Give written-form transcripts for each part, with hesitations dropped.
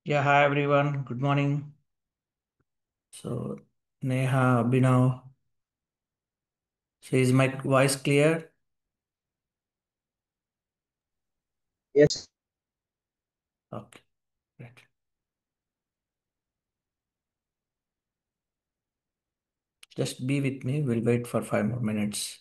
Yeah, hi everyone. Good morning. So, Neha, Abhinav, so is my voice clear? Yes, Okay, great. Just be with me. We'll wait for 5 more minutes.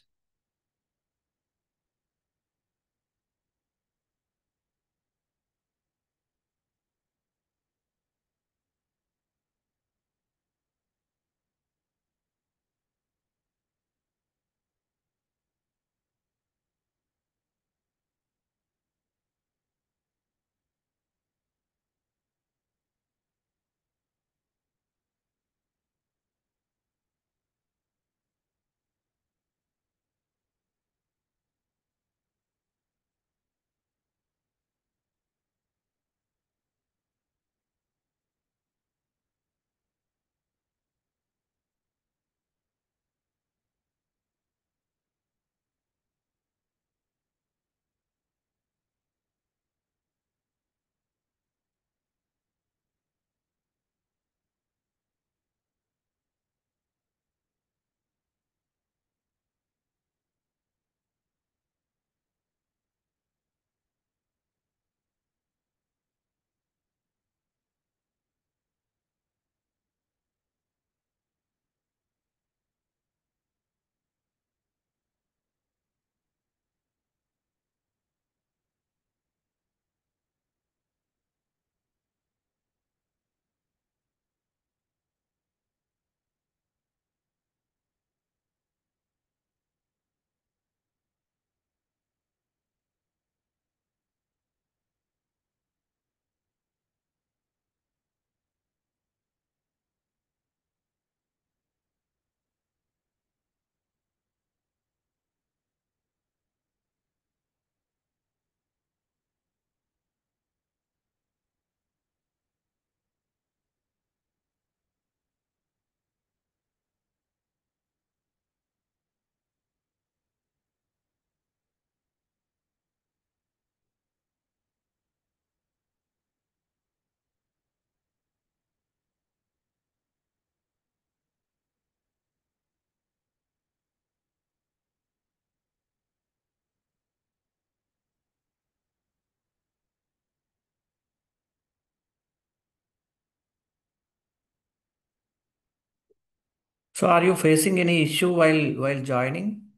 So, are you facing any issue while joining?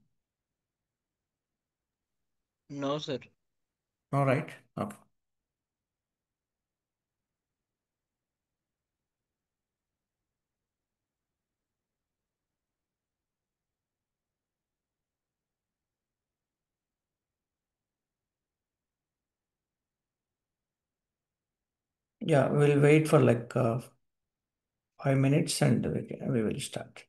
no, sir. All right. Okay. Yeah, we'll wait for like 5 minutes and we will start.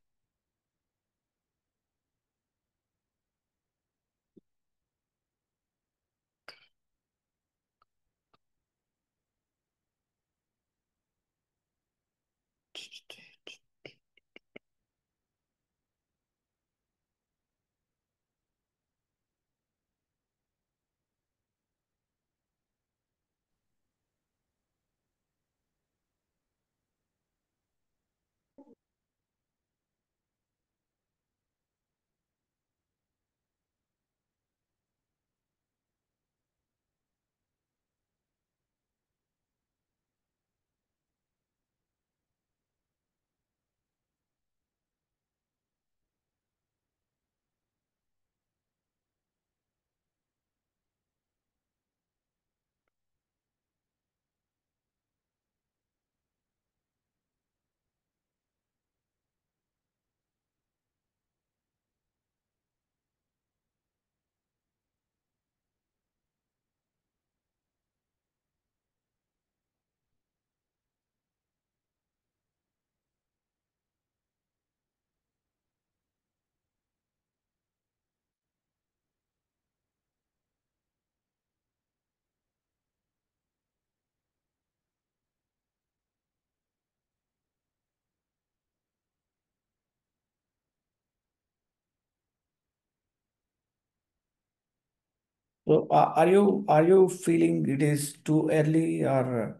So, are you feeling it is too early or?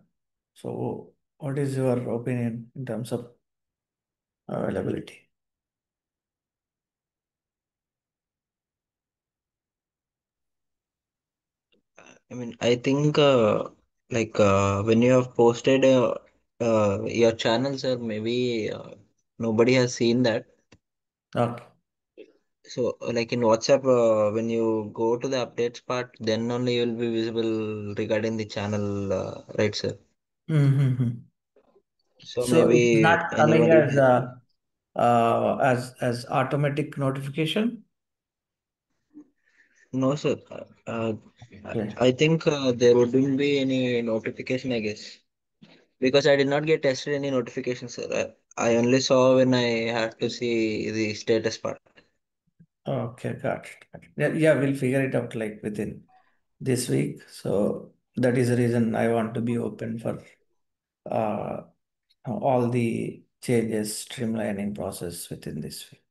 So, what is your opinion in terms of availability? I mean, I think when you have posted your channel, sir, maybe nobody has seen that. Okay. So, like in WhatsApp, when you go to the updates part, then only you will be visible regarding the channel, right, sir? Mm-hmm. So So it's maybe not coming anybody as has. as automatic notification. No, sir. Okay. I think there wouldn't be any notification, I guess. Because I did not get tested any notifications, sir. I only saw when I had to see the status part. Okay, got it. Got it. Yeah, yeah, we'll figure it out like within this week. So that is the reason I want to be open for uh, all the changes, streamlining process within this week.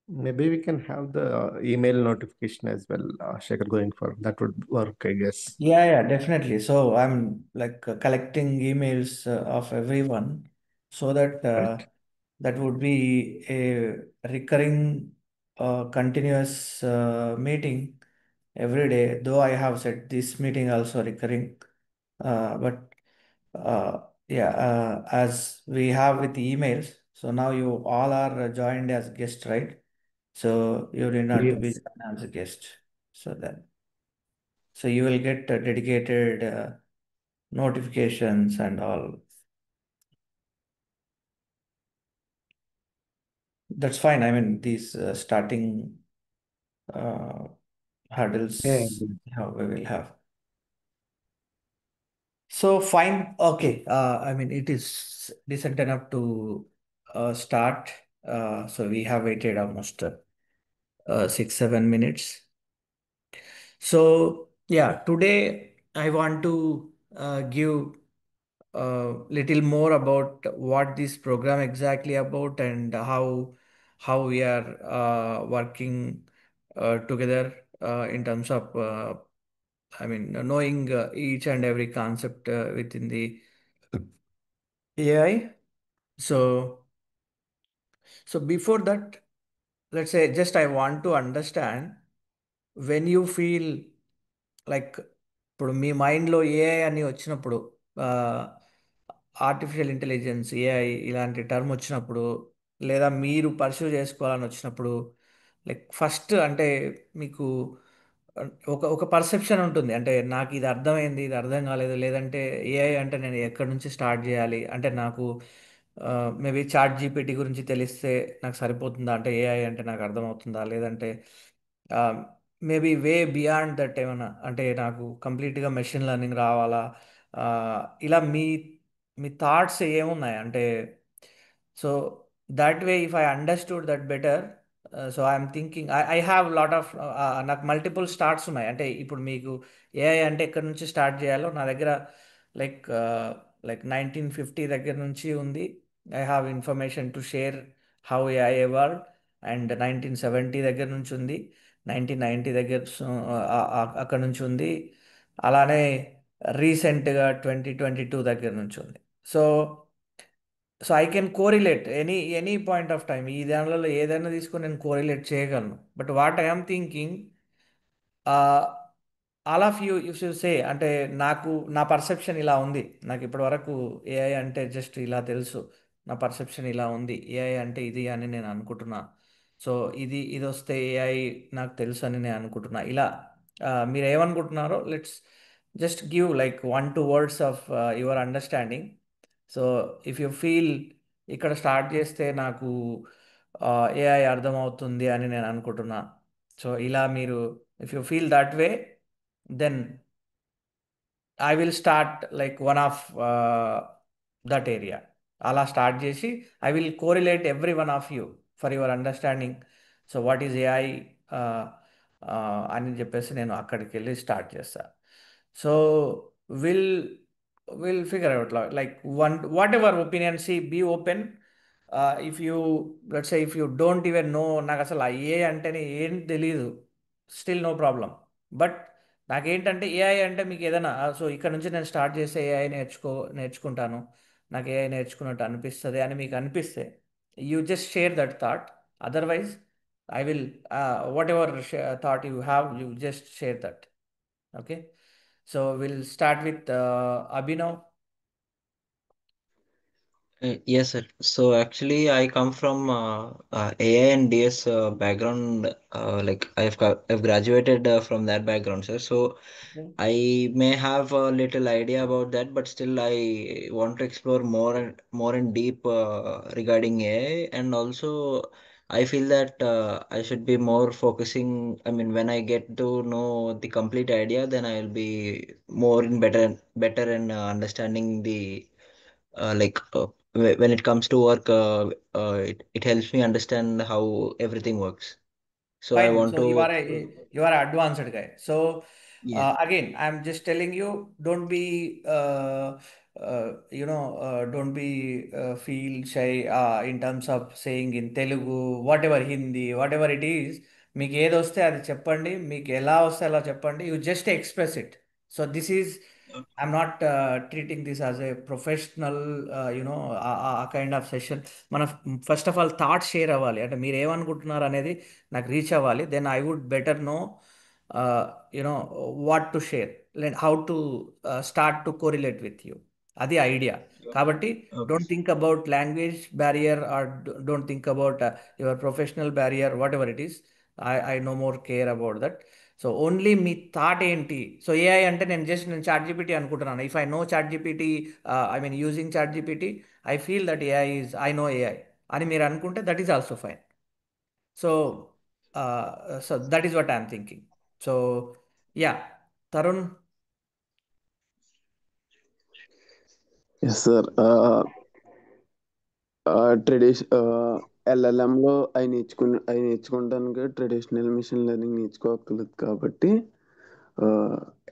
Maybe we can have the email notification as well, Shekhar, going for that would work, I guess. Yeah, yeah, definitely. So I'm like collecting emails of everyone so that Right. that would be a recurring, continuous meeting every day. Though I have said this meeting also recurring, but yeah, as we have with the emails, so now you all are joined as guests, right? So you need not to be Yes. joined as a guest. So that so you will get dedicated notifications and all. That's fine. I mean, these starting uh, Yeah. hurdles we will have. So fine. Okay. I mean, it is decent enough to start. So we have waited almost 6, 7 minutes. So yeah, today I want to give little more about what this program exactly about and how we are working together in terms of I mean knowing each and every concept within the AI. So before that, let's say just I want to understand when you feel like ఇప్పుడు మీ మైండ్లో AI అని వచ్చినప్పుడు artificial intelligence AI ఇలాంటి term వచ్చినప్పుడు లేదా మీరు pursue చేసుకోవాలని వచ్చినప్పుడు లైక్ ఫస్ట్ అంటే మీకు ఒక పర్సెప్షన్ ఉంటుంది అంటే నాకు ఇది అర్థమైంది ఇది అర్థం కాలేదు లేదంటే ఏఐ అంటే నేను ఎక్కడి నుంచి స్టార్ట్ చేయాలి అంటే నాకు మేబీ చాట్ జీపీటీ గురించి తెలిస్తే నాకు సరిపోతుందా అంటే ఏఐ అంటే నాకు అర్థమవుతుందా లేదంటే మేబీ వే బియాండ్ దట్ ఏమన్నా అంటే నాకు కంప్లీట్గా మెషిన్ లెర్నింగ్ రావాలా ఆ, ఇలా మీ థాట్స్ ఏమున్నాయి అంటే so that way if I understood that better so I'm thinking I have lot of నాకు మల్టిపుల్ స్టార్ట్స్ ఉన్నాయి అంటే ఇప్పుడు మీకు ఏఐ అంటే ఎక్కడి నుంచి స్టార్ట్ చేయాలో నా దగ్గర లైక్ లైక్ 1950 దగ్గర నుంచి ఉంది I have information to share how AI evolve and 1970 దగ్గర నుంచి ఉంది 1990 దగ్గర అక్కడ నుంచి ఉంది అలానే రీసెంట్గా 2022 దగ్గర నుంచి ఉంది so I can correlate any point of time ఈ దానిలో ఏదైనా తీసుకొని నేను కోరిలేట్ చేయగలను but what I'm thinking all of you if you say అంటే నాకు నా పర్సెప్షన్ ఇలా ఉంది నాకు ఇప్పటి వరకు ఏఐ అంటే జస్ట్ ఇలా తెలుసు నా పర్సెప్షన్ ఇలా ఉంది ఏఐ అంటే ఇది అని నేను అనుకుంటున్నా సో ఇది వస్తే ఏఐ నాకు తెలుసు అని నేను అనుకుంటున్నా ఇలా మీరు ఏమనుకుంటున్నారో let's just give like 1, 2 words of your understanding so if you feel ఇక్కడ స్టార్ట్ చేస్తే నాకు ఏఐ అర్థమవుతుంది అని నేను అనుకుంటున్నా సో ఇలా మీరు if you feel that way then I will start like one of that area అలా స్టార్ట్ చేసి I will correlate every one of you for your understanding so what is AI అని చెప్పేసి నేను అక్కడికి వెళ్ళి స్టార్ట్ చేస్తా so will figure out like whatever opinion see be open if you let's say if you don't even know నాకు అసలు ఆ ఏ అంటేనే ఏం తెలీదు స్టిల్ నో ప్రాబ్లం. బట్ నాకేంటంటే ఏఐ అంటే మీకు ఏదైనా సో ఇక్కడ నుంచి నేను స్టార్ట్ చేస్తే ఏఐ నేర్చుకుంటాను, నాకు ఏఐ నేర్చుకున్నట్టు అనిపిస్తుంది అని మీకు అనిపిస్తే you just share that thought. Otherwise I will what ever thought you have you just share that. Okay, so will start with Abhinav. Yes, sir. So actually, I come from AI and DS background. I've graduated from that background, sir. So Okay. I may have a little idea about that, but still I want to explore more and deep regarding AI. And also, I feel that I should be more focusing. I mean, when I get to know the complete idea, then I will be more in better and understanding the when it comes to work, it helps me understand how everything works. So I Fine. want So you to are advanced guy. So yeah. again, I'm just telling you, don't be don't be feel shy in terms of saying in Telugu, whatever Hindi, whatever it is. మీకు ఏది వస్తే అది చెప్పండి, మీకు ఎలా వస్తే అలా చెప్పండి, you just express it. So this is I'm not treating this as a professional uh kind of session. మన first of all thought share అవ్వాలి, అంటే మీరు ఏమనుకుంటున్నారు అనేది నాకు రీచ్ అవ్వాలి. Then I would better know you know what to share, how to start to correlate with you. అది idea. కాబట్టి Okay. Don't think about language barrier or don't think about your professional barrier, whatever it is. I no more care about that. So only me thought ఏంటి. So AI అంటే నేను ChatGPT అనుకుంటున్నాను. If I know ChatGPT, I mean using ChatGPT, I feel that AI is I know AI అని మీరు అనుకుంటే that is also fine. So, so that is what I'm thinking. So, yeah, Tarun. Yes sir. ఎల్ఎల్ఎంలో అవి నేర్చుకుంటానికి traditional machine learning నేర్చుకోగలదు కాబట్టి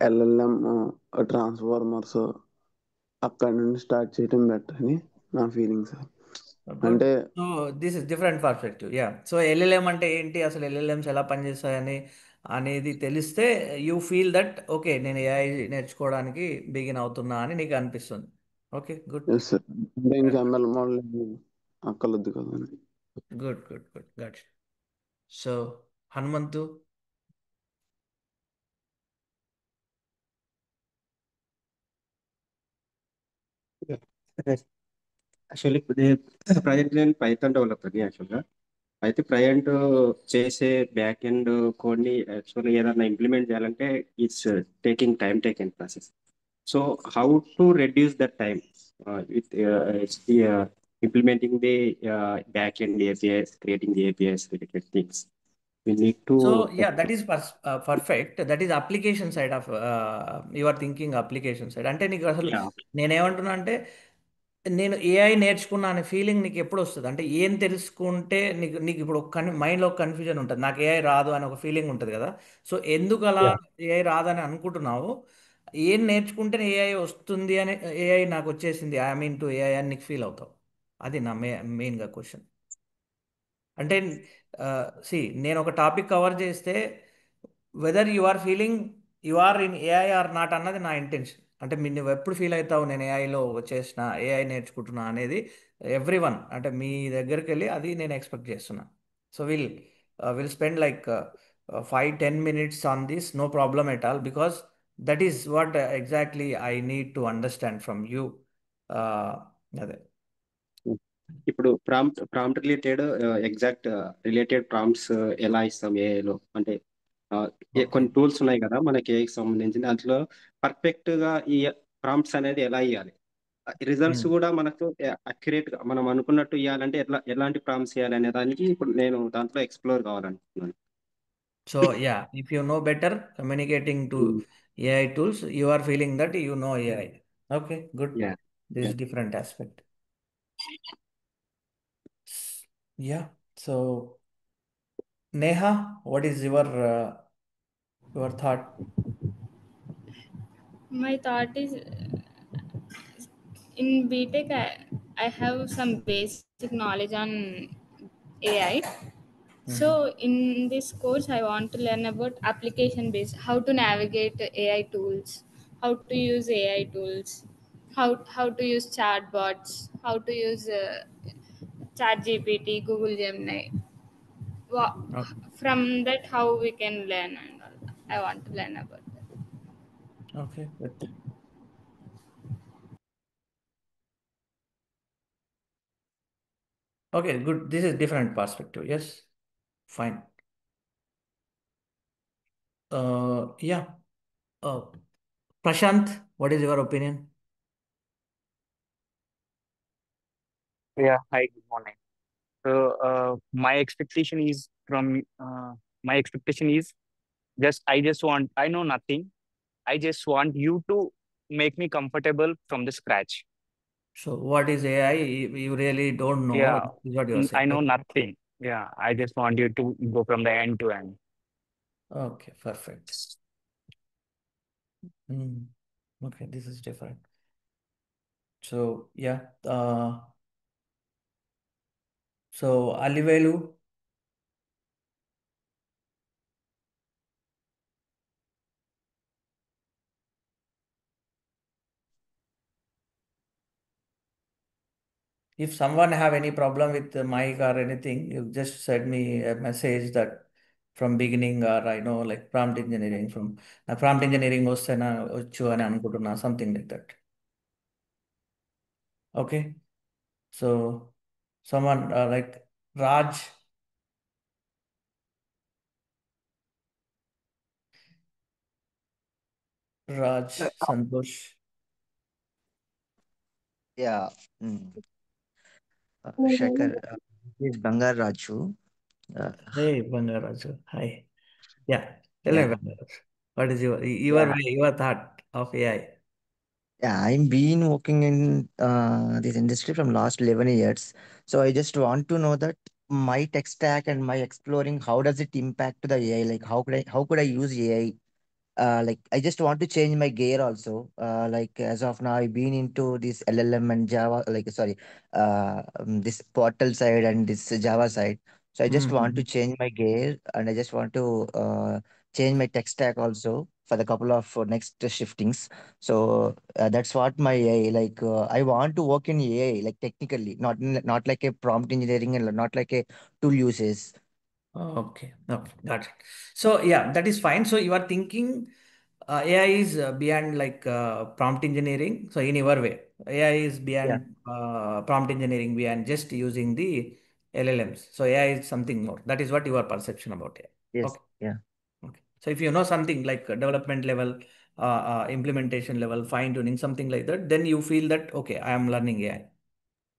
LLM transformers అక్కడ నుండి స్టార్ట్ చేయడం బెటర్ అని నా ఫీలింగ్ సార్. గుడ్. అంటే so this is different perspective. Yeah, so LLM అంటే ఏంటి, అసలు ఎల్ఎల్ఎంస్ ఎలా పనిచేస్తాయని అనేది తెలిస్తే యూ ఫీల్ దట్ ఓకే నేను ఏఐ నేర్చుకోవడానికి బిగిన్ అవుతున్నా అని నీకు అనిపిస్తుంది. Okay, good. ఎస్ సార్, అంటే ఇంకా ఎంఎల్ మోడల్ అక్కర్లేదు కదండి. గుడ్ గుడ్ గుడ్ గట్. సో హనుమంతు. యాక్చువల్లీ ప్రజెంట్ నేను పైథాన్ డెవలపర్ని యాక్చువల్గా. అయితే ప్రజెంట్ చేసే బ్యాక్ ఎండ్ కోడ్ని యాక్చువల్గా ఏదైనా ఇంప్లిమెంట్ చేయాలంటే it's taking taking process. So how to reduce that time with implementing the back end APIs, creating the APIs related things we need to So yeah, that is perfect. That is application side of you are thinking application side. అంటే నీకు అసలు yeah. నేనేమంటున్నా అంటే నేను AI నేర్చుకున్నా అనే feeling నీకు ఎప్పుడు వస్తుంది అంటే ఏం తెలుసుకుంటే నీకు నీకు ఇప్పుడు ఒక మైండ్లో ఒక కన్ఫ్యూజన్ ఉంటుంది, నాకు ఏఐ రాదు అని ఒక ఫీలింగ్ ఉంటుంది కదా. సో ఎందుకు అలా Yeah. ఏఐ రాదని అనుకుంటున్నావు, ఏం నేర్చుకుంటే ఏఐ వస్తుంది అని, ఏఐ నాకు వచ్చేసింది ఐ మీన్ టు ఏఐ అని నీకు ఫీల్ అవుతావు. అది నా మెయిన్గా క్వశ్చన్. అంటే సి నేను ఒక టాపిక్ కవర్ చేస్తే whether you are feeling you are in AI or not అన్నది నా ఇంటెన్షన్. అంటే మీరు నువ్వు ఎప్పుడు ఫీల్ అవుతావు నేను ఏఐలో వచ్చేసిన ఏఐ నేర్చుకుంటున్నా అనేది ఎవ్రీ వన్ అంటే మీ దగ్గరికి వెళ్ళి అది నేను ఎక్స్పెక్ట్ చేస్తున్నా. So will spend like 5-10 minutes on this, no problem at all, because that is what exactly I need to understand from you. అదే. ఇప్పుడు prompt related exact related prompts ఎలా ఇస్తాం ఏఐలో అంటే ఓకే. కొన్ని టూల్స్ ఉన్నాయి కదా మనకి ఏఐకి సంబంధించి, దాంట్లో పర్ఫెక్ట్ గా ఈ ప్రాంప్ట్స్ అనేది ఎలా ఇవ్వాలి, రిజల్ట్స్ కూడా మనకు అక్యురేట్ గా మనం అనుకున్నట్టు ఇవ్వాలంటే ఎలాంటి ప్రాంప్ట్స్ ఇవ్వాలి అనే దానికి ఇప్పుడు నేను దాంట్లో explore కావాలనుకుంటున్నాను. So yeah, if you know better communicating to AI tools, you are feeling that you know AI. Okay, good. Yeah This is different aspect. Yeah. So Neha, what is your thought? My thought is in BTech, I have some basic knowledge on AI. Mhm. So in this course, I want to learn about application based, how to navigate AI tools, how to use AI tools, how to use chatbots, how to use ChatGPT, Google Gemini. Wha- Okay. From that, how we can learn and all. I want to learn about that. Okay. Good. Okay. Good. This is different perspective. Yes. Fine. Yeah. Uh, Prashant, what is your opinion? Yeah, hi, good morning. So, my expectation is from my expectation is just I just want I know nothing. I just want you to make me comfortable from the scratch. So, what is AI? You really don't know, Yeah, is what you are I saying. know Okay. nothing. Yeah, I just want you to go from the end to end. Okay. Perfect. Hmm. Okay. This is different. So, yeah. So, Alivelu, if someone have any problem with the mic or anything, you just send me a message that from beginning or I know like prompt engineering from prompt engineering వస్తేనా వచ్చు అని అనుకుంటున్నా something like that. Okay. So someone like Raj, Santosh. Yeah. Mm. Shekhar, this is Bangar Raju. Uh, Hey, Bangaraju. Hi. Yeah. Tell me, yeah, Bangaraju. What is yeah, your thought of AI? yeah. I'm been working in this industry from last 11 years. So I just want to know that my tech stack and my exploring, how does it impact the AI? Like how could I use AI? Like I just want to change my gear also. Like as of now, I've been into this LLM and Java, like sorry, this Portal side and this Java side. So I just want to Mhm. change my gear and I just want to change my tech stack also for the couple of next shiftings. So that's what my AI like. I want to work in AI like technically, not like a prompt engineering and not like a tool uses. Okay, okay, got it. So yeah, that is fine. So you are thinking AI is beyond like prompt engineering. So in your way, AI is Yeah. beyond prompt engineering, beyond just using the LLMs. So AI is something more. That is what your perception about AI. Yes. Okay, Yeah. okay. So if you know something like development level, implementation level, fine tuning, something like that, then you feel that okay, I am learning AI.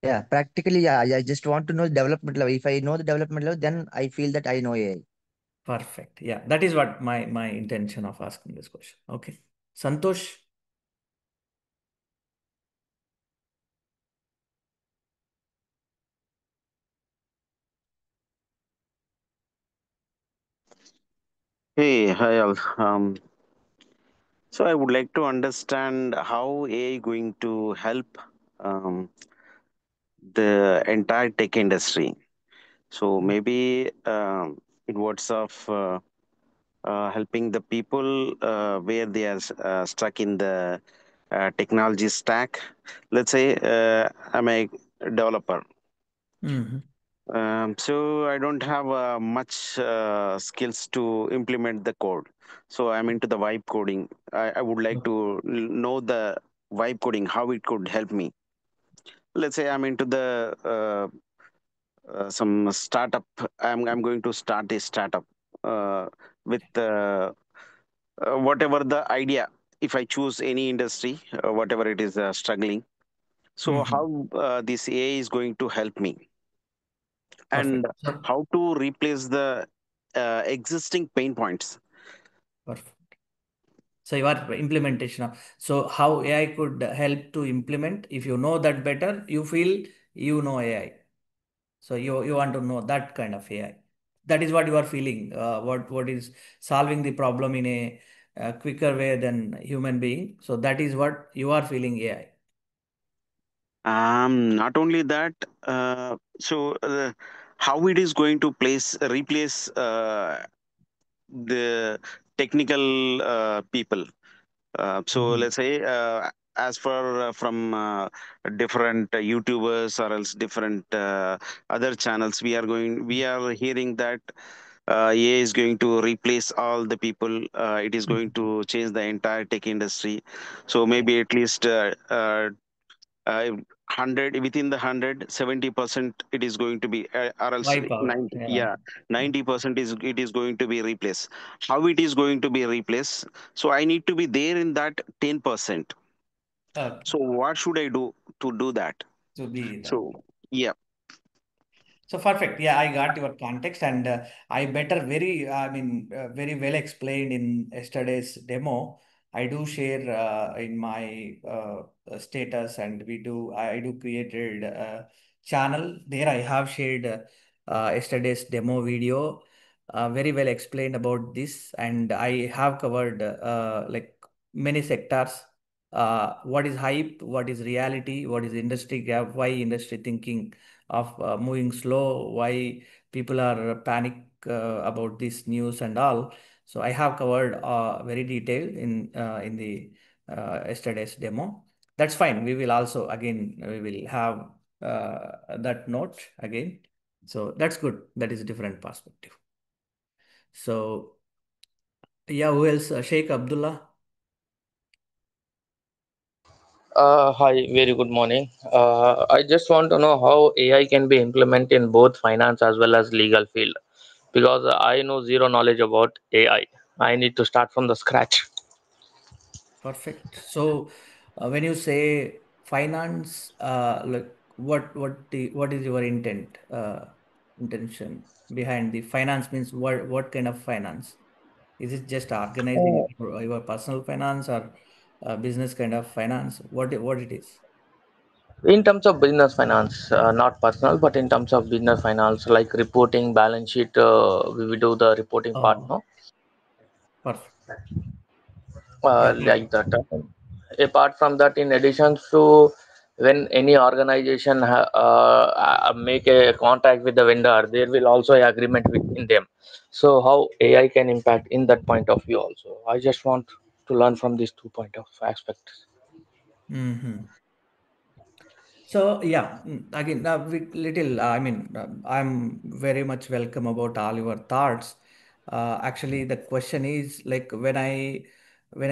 Yeah, practically, yeah. I just want to know the development level. If I know the development level, then I feel that I know AI. Perfect. Yeah, that is what my intention of asking this question. Okay, Santosh. Hey, hi all. So I would like to understand how AI going to help um, the entire tech industry. So maybe in words of helping the people where they are stuck in the technology stack. Let's say I'm a developer. Mhm. So I don't have much skills to implement the code. So I'm into the vibe coding. I would like to know the vibe coding, how it could help me. Let's say I'm into the some startup. I'm going to start a startup with whatever the idea. If I choose any industry, whatever it is struggling. So Mhm. how this AI is going to help me, Perfect. and how to replace the existing pain points. Perfect. So your implementation of so how AI could help to implement. If you know that better, you feel you know AI. So you want to know that kind of AI. That is what you are feeling. What is solving the problem in a, quicker way than human being. So that is what you are feeling AI. Not only that, so how it is going to replace the technical people. So Mhm. let's say, as for from different YouTubers or else different other channels, we are hearing that AI is going to replace all the people. It is going Mhm. to change the entire tech industry. So Yeah. maybe at least 100, within the 170% it is going to be, or else Wipe out. 90, Yeah. yeah, 90% is it is going to be replaced. How it is going to be replaced? So I need to be there in that 10%. Okay. So what should I do to do that? To be that. So yeah. So perfect. Yeah, I got your context, and I better very well explained in yesterday's demo. I do share in my status, and I do created a channel there. I have shared yesterday's demo video, very well explained about this, and I have covered like many sectors. What is hype? What is reality? What is industry gap? Why industry thinking of moving slow, why people are panic about this news and all. So I have covered very detailed in the yesterday's demo. That's fine. We will also again we will have that note again. So that's good. That is a different perspective. So yeah, who else? Sheikh Abdullah. Hi, very good morning. I just want to know how AI can be implemented in both finance as well as legal field because I know zero knowledge about AI. I need to start from the scratch. Perfect. So, when you say finance, like what is your intention behind the finance means what kind of finance? Is it just organizing your personal finance or business kind of finance? What it is? In terms of business finance, not personal, but in terms of business finance, like reporting, balance sheet, we will do the reporting part, Oh, no? perfect. Yeah, Like perfect. that. Apart from that, in addition to when any organization make a contract with the vendor, there will also a agreement within them. So how AI can impact in that point of view also. I just want to learn from these two point of aspects. Mm-hmm. So yeah, again, I'm very much welcome about all your thoughts. Actually, the question is like when I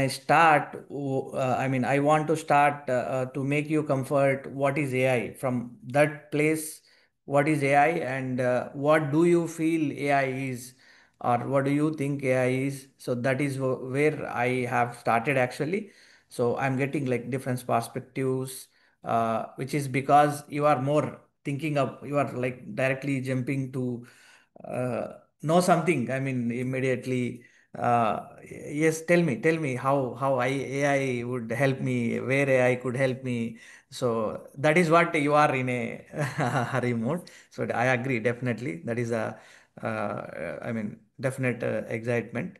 start, I want to start to make you comfort. What is AI? From that place, what is AI, and what do you feel AI is, or what do you think AI is? So that is where I have started actually. So I'm getting like different perspectives, which is because you are more thinking of, you are like directly jumping to know something. I mean, immediately. Yes, tell me how AI would help me, where AI could help me. So that is what you are in a hurry mode. So I agree, definitely. That is a, definite excitement.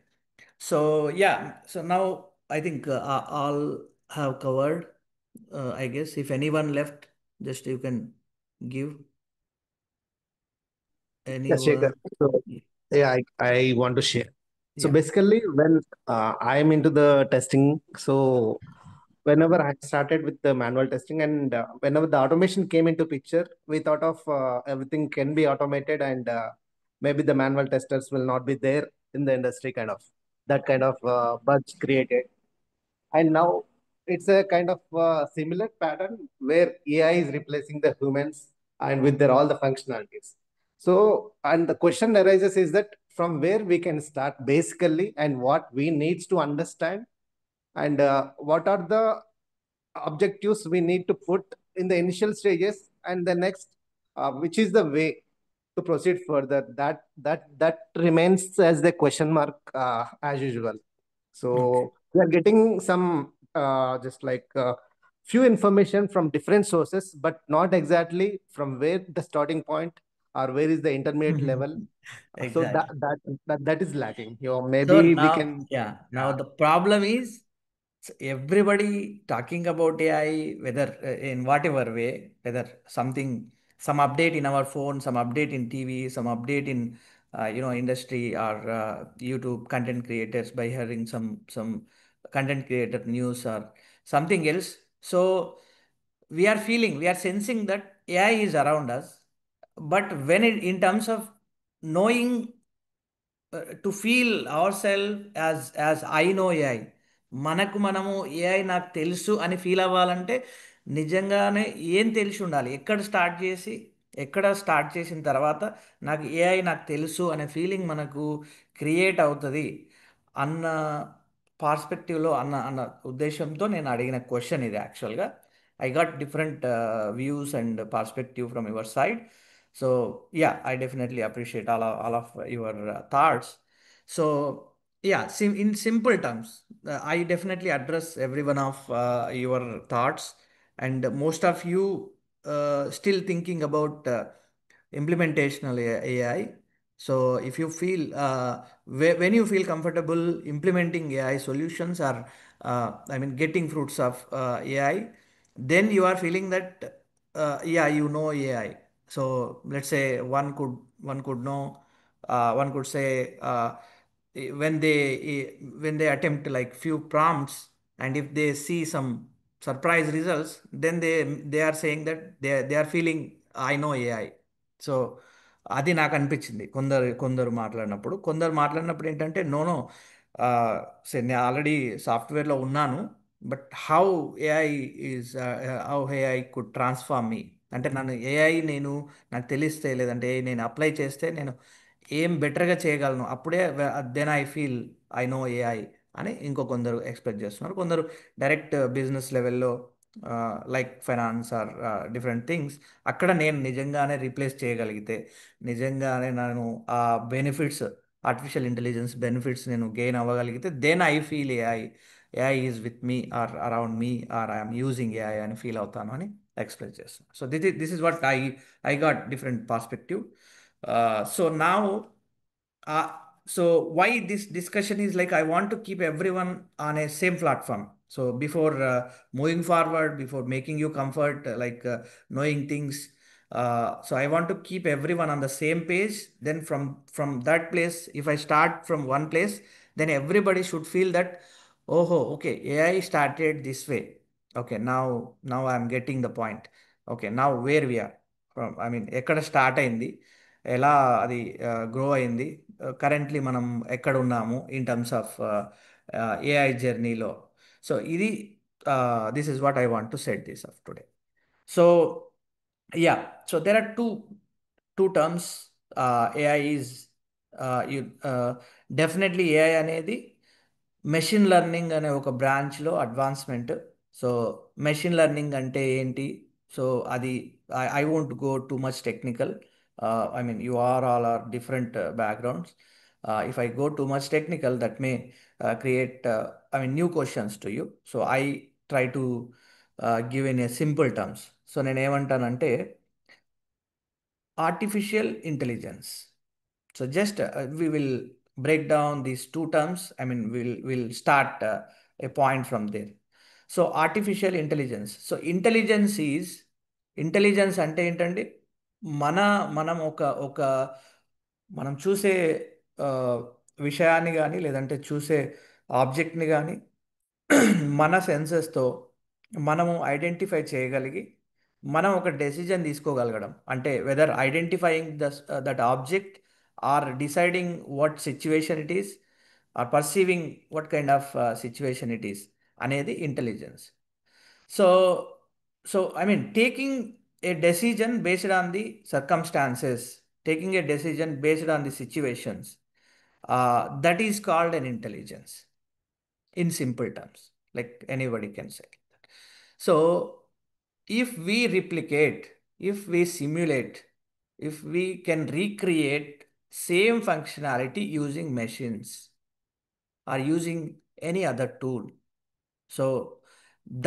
So yeah, so now I think all have covered. I guess if anyone left, just you can give Yeah, Shekhar. anyone. So, yeah, I want to share. So Yeah. basically, when I'm into the testing, so whenever I started with the manual testing and whenever the automation came into picture, we thought of everything can be automated and maybe the manual testers will not be there in the industry, kind of that kind of buzz created. And now it's a kind of similar pattern where AI is replacing the humans and with their all the functionalities. So, and the question arises is that from where we can start basically and what we needs to understand and what are the objectives we need to put in the initial stages and the next which is the way to proceed further that remains as the question mark as usual. Okay. So we are getting some just like few information from different sources but not exactly from where the starting point or where is the intermediate level. So Exactly. that is lacking, So maybe we now, can. yeah, now Yeah. the problem is, so everybody talking about AI, whether in whatever way, whether something some update in our phone, some update in TV, some update in industry or YouTube content creators by hearing some content creator news or something else. So we are sensing that AI is around us, but when in terms of knowing, to feel our self as I know AI, మనకు మనము AI నాకు తెలుసు అని feel అవ్వాలంటే నిజంగానే ఏం తెలిసి ఉండాలి, ఎక్కడ స్టార్ట్ చేసిన తర్వాత నాకు ఏఐ నాకు తెలుసు అనే ఫీలింగ్ మనకు క్రియేట్ అవుతుంది అన్న పర్స్పెక్టివ్లో అన్న అన్న ఉద్దేశంతో నేను అడిగిన క్వశ్చన్ ఇది యాక్చువల్గా. I got different views and perspective from your side. So yeah, I definitely appreciate all of your thoughts. So yeah, in simple terms, I definitely address every one of your thoughts, and most of you still thinking about implementational AI. So if you feel when you feel comfortable implementing AI solutions or I mean getting fruits of AI, then you are feeling that yeah, you know AI. So let's say one could know, one could say when they attempt like few prompts, and if they see some surprise results, then they are saying that they are feeling I know AI. So అది నాకు అనిపించింది కొందరు మాట్లాడినప్పుడు ఏంటంటే no no, సరే నేను already సాఫ్ట్వేర్లో ఉన్నాను, but AI is how AI could transform me, అంటే నాకు తెలిస్తే లేదంటే నేను అప్లై చేస్తే నేను ఏం బెటర్గా చేయగలను, అప్పుడే then I feel I know AI అని కొందరు ఎక్స్పెక్ట్ చేస్తున్నారు. కొందరు డైరెక్ట్ బిజినెస్ లెవెల్లో like finance or different things, అక్కడ నేను నిజంగానే రీప్లేస్ చేయగలిగితే, నిజంగానే నేను ఆ బెనిఫిట్స్, ఆర్టిఫిషియల్ ఇంటెలిజెన్స్ బెనిఫిట్స్ నేను గెయిన్ అవ్వగలిగితే, then I feel AI is with me or around me or I'm using AI అని ఫీల్ అవుతాను అని ఎక్స్ప్రెస్ చేస్తాను. So this is what I got different perspective. So నా uh, so why this discussion is like I want to keep everyone on a same platform. So before moving forward, before making you comfort, knowing things, so I want to keep everyone on the same page. Then from that place, if I start from one place, then everybody should feel that, oh okay, AI started this way. Okay, now I'm getting the point. Okay, now where we are from, I mean ఎక్కడ start అయింది, ఎలా అది grow అయింది, currently మనం ఎక్కడ ఉన్నాము in terms of AI జర్నీలో. So this is what I want to set this of today. So yeah, so there are two terms. AI is definitely AI అనేది మెషిన్ లెర్నింగ్ అనే ఒక బ్రాంచ్లో అడ్వాన్స్మెంట్. సో మెషిన్ లెర్నింగ్ అంటే ఏంటి? So అది I won't go too much technical. I mean, you are all are different backgrounds. If I go too much technical, that may create, I mean, new questions to you. So I try to give in a simple terms. So నేను ఏమంటానంటే artificial intelligence. So just we will break down these two terms. I mean, we'll start a point from there. So artificial intelligence. So intelligence అంటే ఏంటండి? మన మనం ఒక ఒక మనం చూసే ఆ, విషయాన్ని కానీ లేదంటే చూసే ఆబ్జెక్ట్ని కానీ మన సెన్సెస్తో మనము ఐడెంటిఫై చేయగలిగి మనం ఒక డెసిజన్ తీసుకోగలగడం, అంటే whether identifying that object or deciding what situation it is or perceiving what kind of situation it is అనేది intelligence. So I mean, taking a decision based on the circumstances, taking a decision based on the situations, that is called an intelligence in simple terms, like anybody can say. So, if we replicate, if we simulate, if we can recreate same functionality using machines or using any other tool, so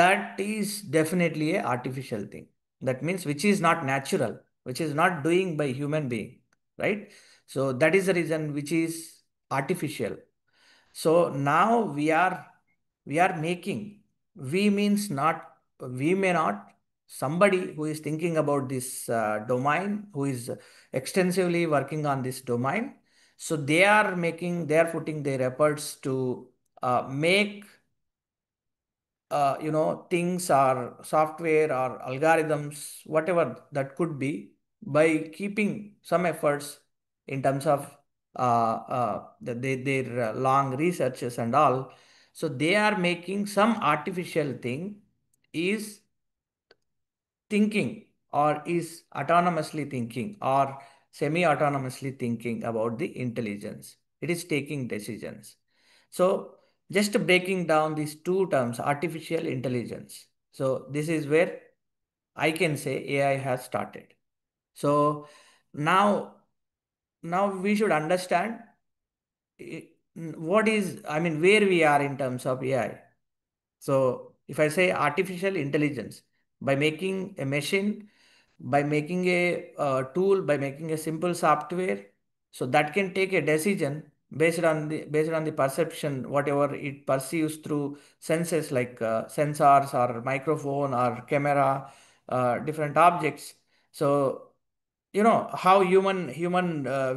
that is definitely a artificial thing. That means which is not natural, which is not doing by human being, right? So that is the reason which is artificial. So now we are making, we means not, we may not, somebody who is thinking about this domain, who is extensively working on this domain. So they are putting their efforts to make things or software or algorithms, whatever that could be, by keeping some efforts in terms of their long researches and all. So they are making some artificial thing is thinking, or is autonomously thinking, or semi autonomously thinking about the intelligence. It is taking decisions. So, just breaking down these two terms, artificial intelligence. So, this is where I can say AI has started. So, now, now we should understand what is, I mean, where we are in terms of AI. So, if I say artificial intelligence, by making a machine, by making a tool, by making a simple software, so that can take a decision based on the perception, whatever it perceives through senses like sensors or microphone or camera, different objects. So how human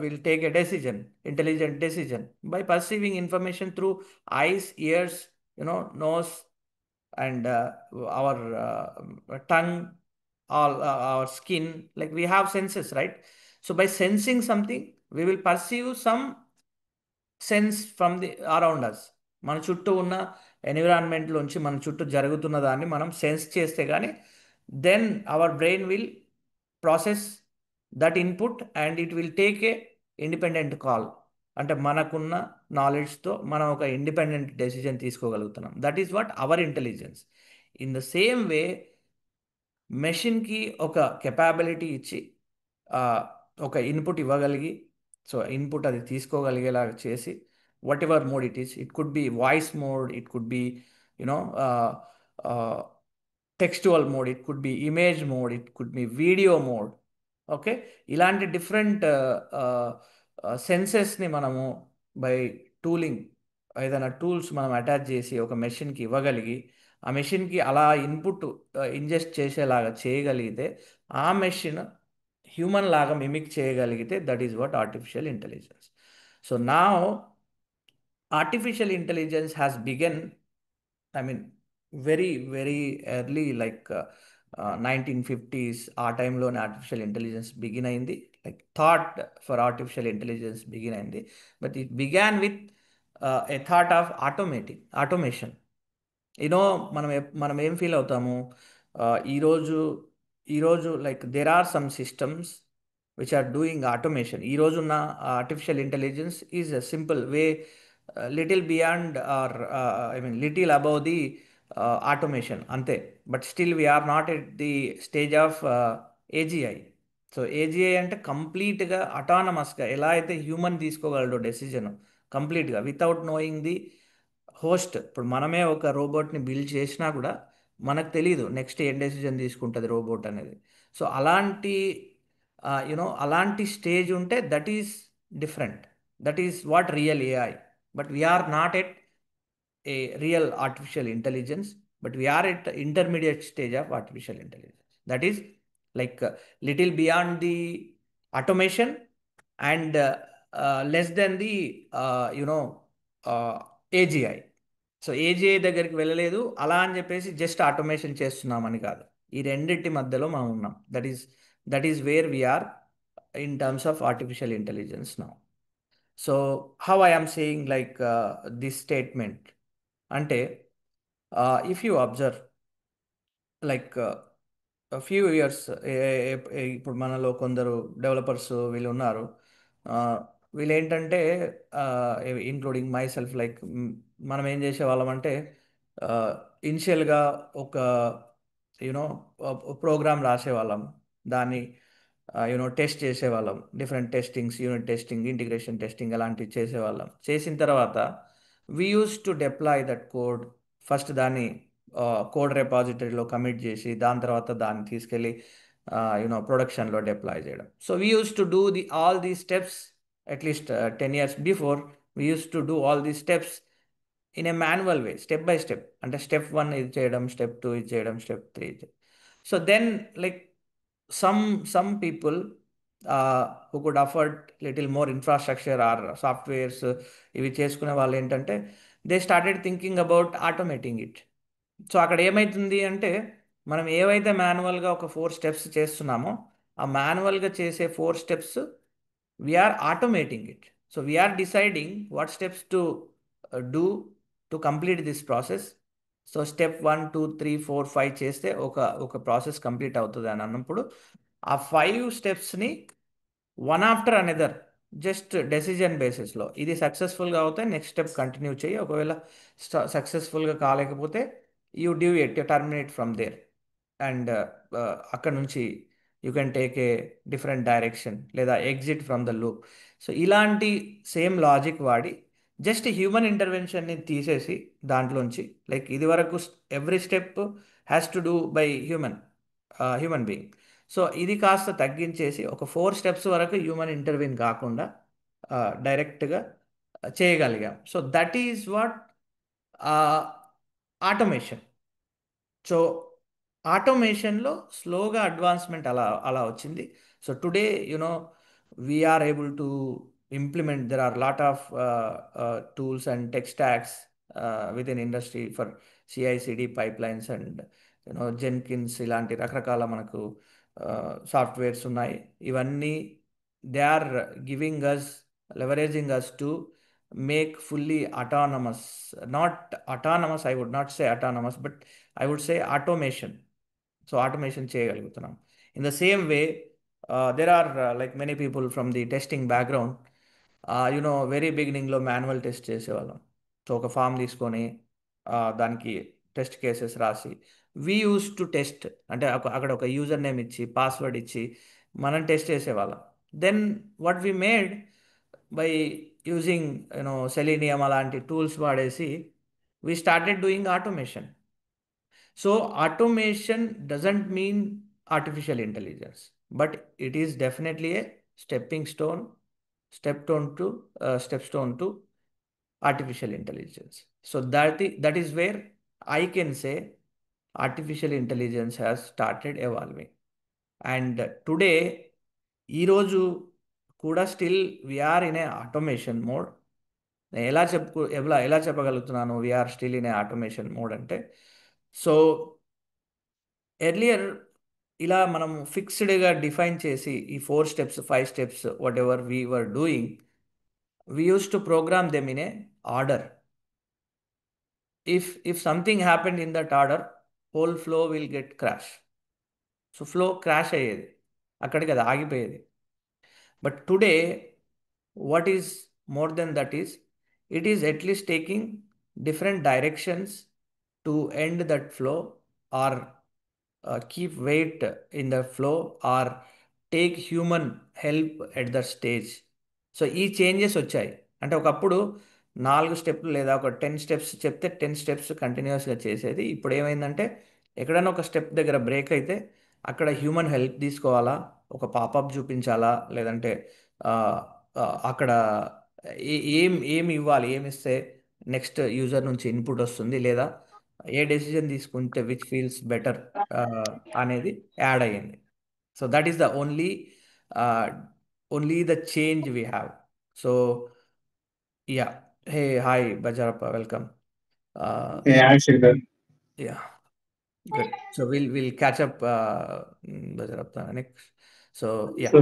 will take a decision, intelligent decision, by perceiving information through eyes, ears, nose, and our tongue, all our skin. Like we have senses, right? So by sensing something, we will perceive some sense from the around us. మన చుట్టూ ఉన్న ఎన్విరాన్మెంట్లోంచి మన చుట్టూ జరుగుతున్న దాన్ని మనం sense చేస్తే కానీ then our brain will process that input and it will take a independent call. అంటే మనకున్న నాలెడ్జ్తో మనం ఒక ఇండిపెండెంట్ డెసిజన్ తీసుకోగలుగుతున్నాం. That is what our intelligence. In the same way మెషిన్కి ఒక కెపాబిలిటీ ఇచ్చి ఒక ఇన్పుట్ ఇవ్వగలిగి, సో ఇన్పుట్ అది తీసుకోగలిగేలాగా చేసి, what ever mode it is, it could be voice mode, it could be you know textual mode, it could be image mode, it could be video mode. Okay, ఇలాంటి different సెన్సెస్ని మనము by tooling, ఏదైనా tools మనం attach చేసి ఒక మెషిన్కి ఇవ్వగలిగి, ఆ మెషిన్కి అలా input ingest చేసేలాగా చేయగలిగితే, ఆ మెషిన్ హ్యూమన్ లాగా మిమిక్ చేయగలిగితే, that is what artificial intelligence. So నా artificial intelligence has begun, I mean very early, like 1950s ఆ టైంలోనే ఆర్టిఫిషియల్ ఇంటెలిజెన్స్ బిగిన్ అయింది. Like thought for artificial intelligence begin అయింది. But it began with a thought of automation. You know మనం ఏం feel అవుతాము, ఈరోజు ఈరోజు like there are some systems which are doing automation. ఈరోజు ఉన్న artificial intelligence is a simple way, little beyond or I mean little above the automation అంతే. But still we're not at the stage of AGI. So AGI అంటే కంప్లీట్గా అటానమస్గా, ఎలా అయితే human తీసుకోగలడో decision కంప్లీట్గా వితౌట్ నోయింగ్ ది హోస్ట్. ఇప్పుడు మనమే ఒక రోబోట్ని బిల్డ్ చేసినా కూడా మనకు తెలియదు నెక్స్ట్ ఏం డెసిజన్ తీసుకుంటుంది రోబోట్ అనేది. సో అలాంటి స్టేజ్ ఉంటే that is different, that is what real AI. But we are not at a real artificial intelligence, but we are at intermediate stage of artificial intelligence. That is like little beyond the automation and less then the AGI. So AGI దగ్గరికి వెళ్ళలేదు అలా అని చెప్పేసి just automation చేస్తున్నామని కాదు, ఈ రెండింటి మధ్యలో మనం ఉన్నాం. That is where we're in terms of artificial intelligence now. So how I am saying like this statement అంటే, if you observe like few years, ఇప్పుడు మనలో కొందరు డెవలపర్స్ వీళ్ళు ఉన్నారు. వీళ్ళు ఏంటంటే, ఇంక్లూడింగ్ మై సెల్ఫ్, లైక్ మనం ఏం చేసేవాళ్ళం అంటే, ఇనిషియల్గా ఒక యూనో ప్రోగ్రామ్ రాసేవాళ్ళం, దాన్ని టెస్ట్ చేసేవాళ్ళం, different testings, unit testing, integration testing అలాంటివి చేసేవాళ్ళం. చేసిన తర్వాత we use to deploy that code. First దాన్ని కోడ్ రెపాజిటరీలో కమిట్ చేసి, దాని తర్వాత దాన్ని తీసుకెళ్ళి ప్రొడక్షన్లో డిప్లాయ్ చేయడం. So we use to do all the steps at least 10 years before. We use to do all the steps in a manual way, step by step. అంటే step 1 ఇది చేయడం, స్టెప్ 2 ఇది చేయడం, స్టెప్ 3 ఇది. So then, like some people who could afford little more infrastructure or softwares, ఇవి చేసుకునే వాళ్ళు ఏంటంటే they started thinking about automating it. So అక్కడ ఏమైతుంది అంటే మనం ఏవైతే మాన్యువల్గా ఒక 4 స్టెప్స్ చేస్తున్నామో ఆ మాన్యువల్గా చేసే 4 steps we are automating it. So we are deciding what steps to do to complete this process. So step 1 2 3 4 5 చేస్తే ఒక ఒక ప్రాసెస్ కంప్లీట్ అవుతుంది అని అన్నప్పుడు ఆ 5 స్టెప్స్ని one after another just decision బేసిస్లో ఇది సక్సెస్ఫుల్గా అవుతే నెక్స్ట్ స్టెప్ కంటిన్యూ చేయి, ఒకవేళ సక్సెస్ఫుల్గా కాలేకపోతే you deviate you terminate from there and అక్కడ నుంచి you can take a different direction లేదా exit from the loop. So ఇలాంటి సేమ్ లాజిక్ వాడి జస్ట్ హ్యూమన్ ఇంటర్వెన్షన్ని తీసేసి దాంట్లోంచి లైక్ ఇది వరకు every step has to do by human being. So ఇది కాస్త తగ్గించేసి ఒక 4 స్టెప్స్ వరకు హ్యూమన్ ఇంటర్వ్యూన్ కాకుండా డైరెక్ట్గా చేయగలిగాం. So that is what automation. So ఆటోమేషన్లో స్లోగా అడ్వాన్స్మెంట్ అలా అలా వచ్చింది. So today we're able to implement there are lot of tools and tech stacks within industry for CICD pipelines and Jenkins ఇలాంటి రకరకాల మనకు సాఫ్ట్వేర్స్ ఉన్నాయి. ఇవన్నీ they are giving us leveraging us to make fully autonomous, not autonomous, I would not say autonomous, but I would say automation. So automation చేయగలుగుతున్నాం. In the same way, there are like many people from the testing background, very బిగినింగ్లో manual test చేసేవాళ్ళం. So ఒక form తీసుకొని దానికి test cases రాసి we use to test, అంటే అక్కడ ఒక యూజర్ నేమ్ ఇచ్చి పాస్వర్డ్ ఇచ్చి మనం టెస్ట్ చేసేవాళ్ళం. Then what we made by using Selenium అలాంటి టూల్స్ వాడేసి we started doing automation. So automation doesn't mean artificial intelligence, but it is definitely a stepping stone, stepstone to artificial intelligence. So that is where I can say artificial intelligence has started evolving. And today, ఈ రోజు కూడా still we're in a automation mode. ఎలా చెప్పగలుగుతున్నాను we're still in a automation mode అంటే, so earlier ఇలా మనం ఫిక్స్డ్గా define చేసి ఈ 4 steps 5 steps whatever we were doing, we used to program them in a order. If something happened in that order, whole flow will get crash. So flow crash అయ్యేది, అక్కడికి అది ఆగిపోయేది. But today what is more than that is, it is at least taking different directions to end that flow or keep weight in the flow or take human help at that stage. So ఈ changes వచ్చాయి. అంటే ఒకప్పుడు 4 స్టెప్లు లేదా ఒక 10 steps చెప్తే 10 steps కంటిన్యూస్గా చేసేది. ఇప్పుడు ఏమైందంటే ఎక్కడైనా ఒక స్టెప్ దగ్గర బ్రేక్ అయితే అక్కడ హ్యూమన్ హెల్ప్ తీసుకోవాలా, ఒక పాపప్ చూపించాలా, లేదంటే అక్కడ ఏమి ఇవ్వాలి, ఏమి ఇస్తే నెక్స్ట్ యూజర్ నుంచి ఇన్పుట్ వస్తుంది, లేదా ఏ డెసిజన్ తీసుకుంటే విచ్ ఫీల్స్ బెటర్ అనేది యాడ్ అయ్యింది. So that is the only the change we have. So yeah, hey, hi Bajarappa, welcome. Yeah, Sridhar. Yeah, good. So we'll catch up Bajarappa next. So yeah,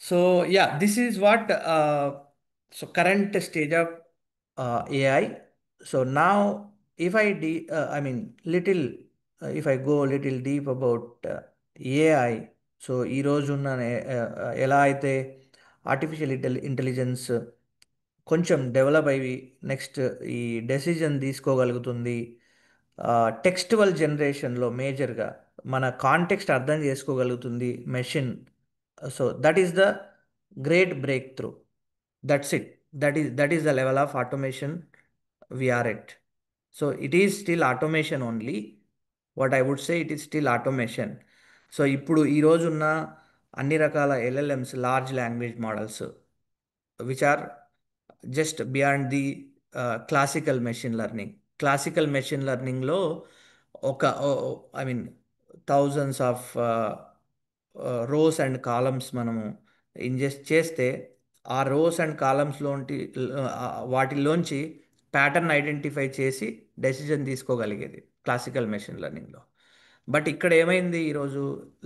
so yeah, this is what so current stage of AI. So now if I mean little if I go a little deep about AI, so ఈ రోజున్న ఎలా అయితే artificial intelligence కొంచెం develop అయ్యి next ఈ decision తీసుకోగలుగుతుంది, textual జనరేషన్లో మేజర్గా మన కాంటెక్స్ట్ అర్థం చేసుకోగలుగుతుంది machine. So that is the great breakthrough. That's it. That is the level of automation we're at. So it is still automation only. What I would say, it is still automation. So ఇప్పుడు ఈరోజున్న అన్ని రకాల LLMs, large language models, which are just beyond the classical machine learning. Classical machine లెర్నింగ్లో ఒక I mean thousands of rows and columns మనము ingest చేస్తే ఆ rows and కాలమ్స్లోంటి వాటిల్లోంచి ప్యాటర్న్ ఐడెంటిఫై చేసి డెసిజన్ తీసుకోగలిగేది క్లాసికల్ మెషిన్ లెర్నింగ్లో. బట్ ఇక్కడ ఏమైంది ఈరోజు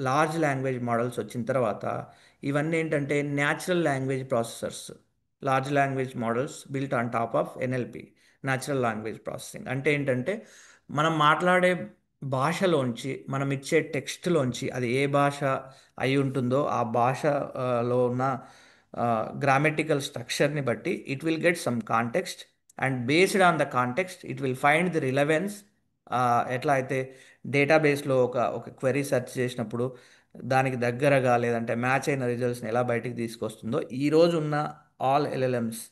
లార్జ్ లాంగ్వేజ్ మోడల్స్ వచ్చిన తర్వాత ఇవన్నీ ఏంటంటే natural language processors, large language models built on top of NLP, natural language processing. అంటే ఏంటంటే మనం మాట్లాడే భాషలోంచి, మనం ఇచ్చే టెక్స్ట్లోంచి, అది ఏ భాష అయి ఉంటుందో ఆ భాషలో ఉన్న గ్రామటికల్ స్ట్రక్చర్ని బట్టి it will get some context, and based on the context it will find the relevance. ఎట్లా అయితే డేటాబేస్లో ఒక క్వెరీ సెర్చ్ చేసినప్పుడు దానికి దగ్గరగా లేదంటే మ్యాచ్ అయిన రిజల్ట్స్ని ఎలా బయటికి తీసుకొస్తుందో, ఈరోజు ఉన్న ఆల్ ఎల్ఎల్ఎమ్స్,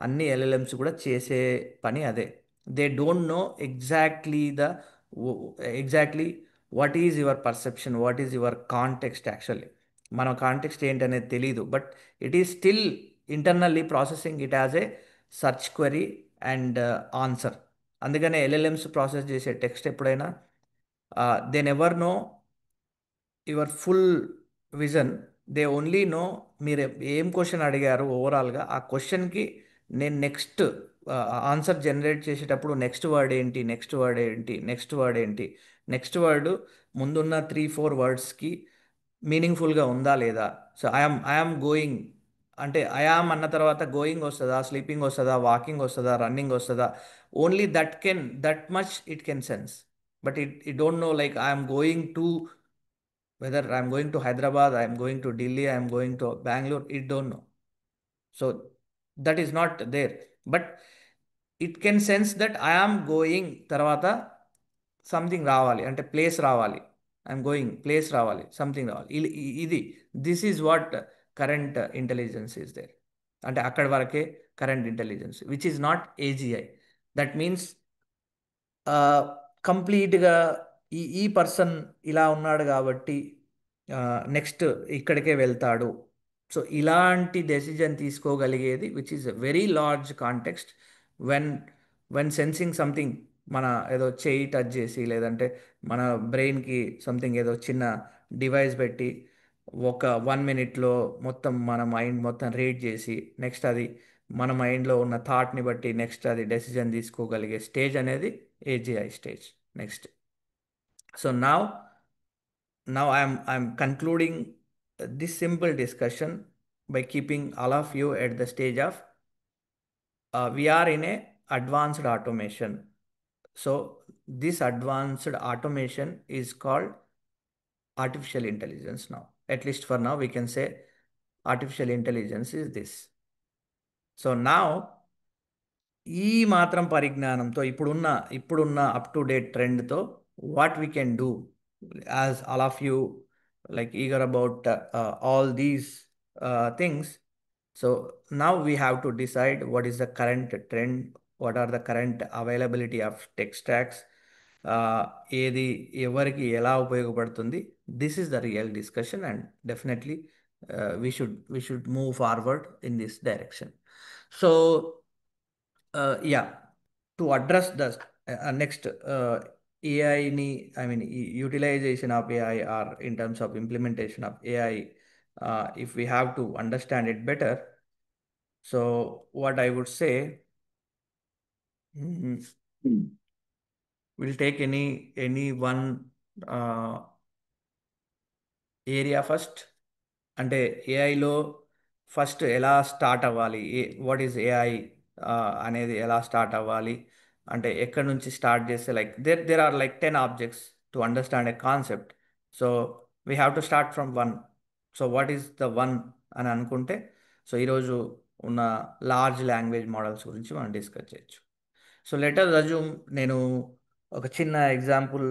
అన్ని ఎల్ఎల్ఎమ్స్ కూడా చేసే పని అదే. They don't know exactly what is your perception, what is your context. Actually మన కాంటెక్స్ట్ ఏంటనేది తెలీదు, but it is still internally processing it as a search query and answer. అందుకనే ఎల్ఎల్ఎమ్స్ ప్రాసెస్ చేసే టెక్స్ట్ ఎప్పుడైనా they never know your full vision. They only know మీరు ఏం question అడిగారు ఓవరాల్గా, ఆ క్వశ్చన్కి నేను నెక్స్ట్ ఆన్సర్ జనరేట్ చేసేటప్పుడు నెక్స్ట్ వర్డ్ ఏంటి, నెక్స్ట్ వర్డ్ ఏంటి, నెక్స్ట్ వర్డ్ ఏంటి, నెక్స్ట్ వర్డ్ ముందున్న 3-4 వర్డ్స్కి మీనింగ్ఫుల్గా ఉందా లేదా. సో ఐఆమ్ గోయింగ్ అంటే ఐఆమ్ అన్న తర్వాత గోయింగ్ వస్తుందా, స్లీపింగ్ వస్తుందా, వాకింగ్ వస్తుందా, రన్నింగ్ వస్తుందా, only that much it can sense. But it don't know like I'm going to, whether I'm going to Hyderabad, I'm going to Delhi, I'm going to Bangalore, it don't know. So that is not there. But it can sense that I am going తర్వాత something రావాలి, అంటే place రావాలి, I'm going place రావాలి, something రావాలి. ఇది this is what current intelligence is there. అంటే అక్కడి వరకే current intelligence, which is not AGI. That means కంప్లీట్గా ఈ పర్సన్ ఇలా ఉన్నాడు కాబట్టి నెక్స్ట్ ఇక్కడికే వెళ్తాడు. సో ఇలాంటి డెసిజన్ తీసుకోగలిగేది which is a very large context. When when sensing something, మన ఏదో చేయి టచ్ చేసి లేదంటే మన బ్రెయిన్కి సంథింగ్ ఏదో చిన్న డివైస్ పెట్టి ఒక 1 minute మొత్తం మన మైండ్ మొత్తం రీడ్ చేసి నెక్స్ట్ అది మన మైండ్లో ఉన్న థాట్ని బట్టి నెక్స్ట్ అది డెసిజన్ తీసుకోగలిగే స్టేజ్ అనేది AGI stage next. So now I'm concluding this simple discussion by keeping all of you at the stage of we are in a advanced automation. So this advanced automation is called artificial intelligence now. At least for now we can say artificial intelligence is this. So now ఈ మాత్రం పరిజ్ఞానంతో ఇప్పుడున్న up to date ట్రెండ్తో what we can do, as all of you like eager about all these things. So now we have to decide what is the current trend, what are the current availability of tech stacks, ఏది ఎవరికి ఎలా ఉపయోగపడుతుంది. This is the real discussion and definitely we should move forward in this direction. So yeah, to address the next AI ni, I mean utilization of AI or in terms of implementation of AI, if we have to understand it better, so what I would say, we'll take any one area first. అంటే ఏఐలో first ఎలా start అవ్వాలి, what is AI అనేది ఎలా start అవ్వాలి, అంటే ఎక్కడి నుంచి స్టార్ట్ చేస్తే like there are like 10 objects to understand a concept. So we have to start from one. So what is the one అని అనుకుంటే, సో ఈరోజు ఉన్న లార్జ్ లాంగ్వేజ్ మోడల్స్ గురించి మనం డిస్కస్ చేయొచ్చు. సో లెటర్ అజ్యూమ్, నేను ఒక చిన్న ఎగ్జాంపుల్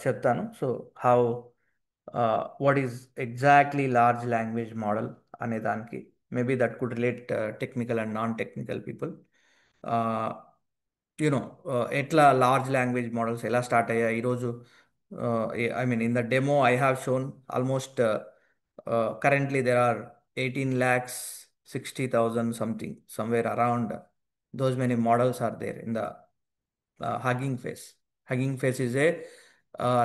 చెప్తాను. So how what is exactly large language model అనే దానికి maybe that could relate technical and non technical people. You know ఎట్లా లార్జ్ లాంగ్వేజ్ మోడల్స్ ఎలా స్టార్ట్ అయ్యాయి ఈరోజు. I mean in the demo I have shown almost currently there are 18,60,000 something, somewhere around those many models are there in the Hugging Face. Hugging Face is a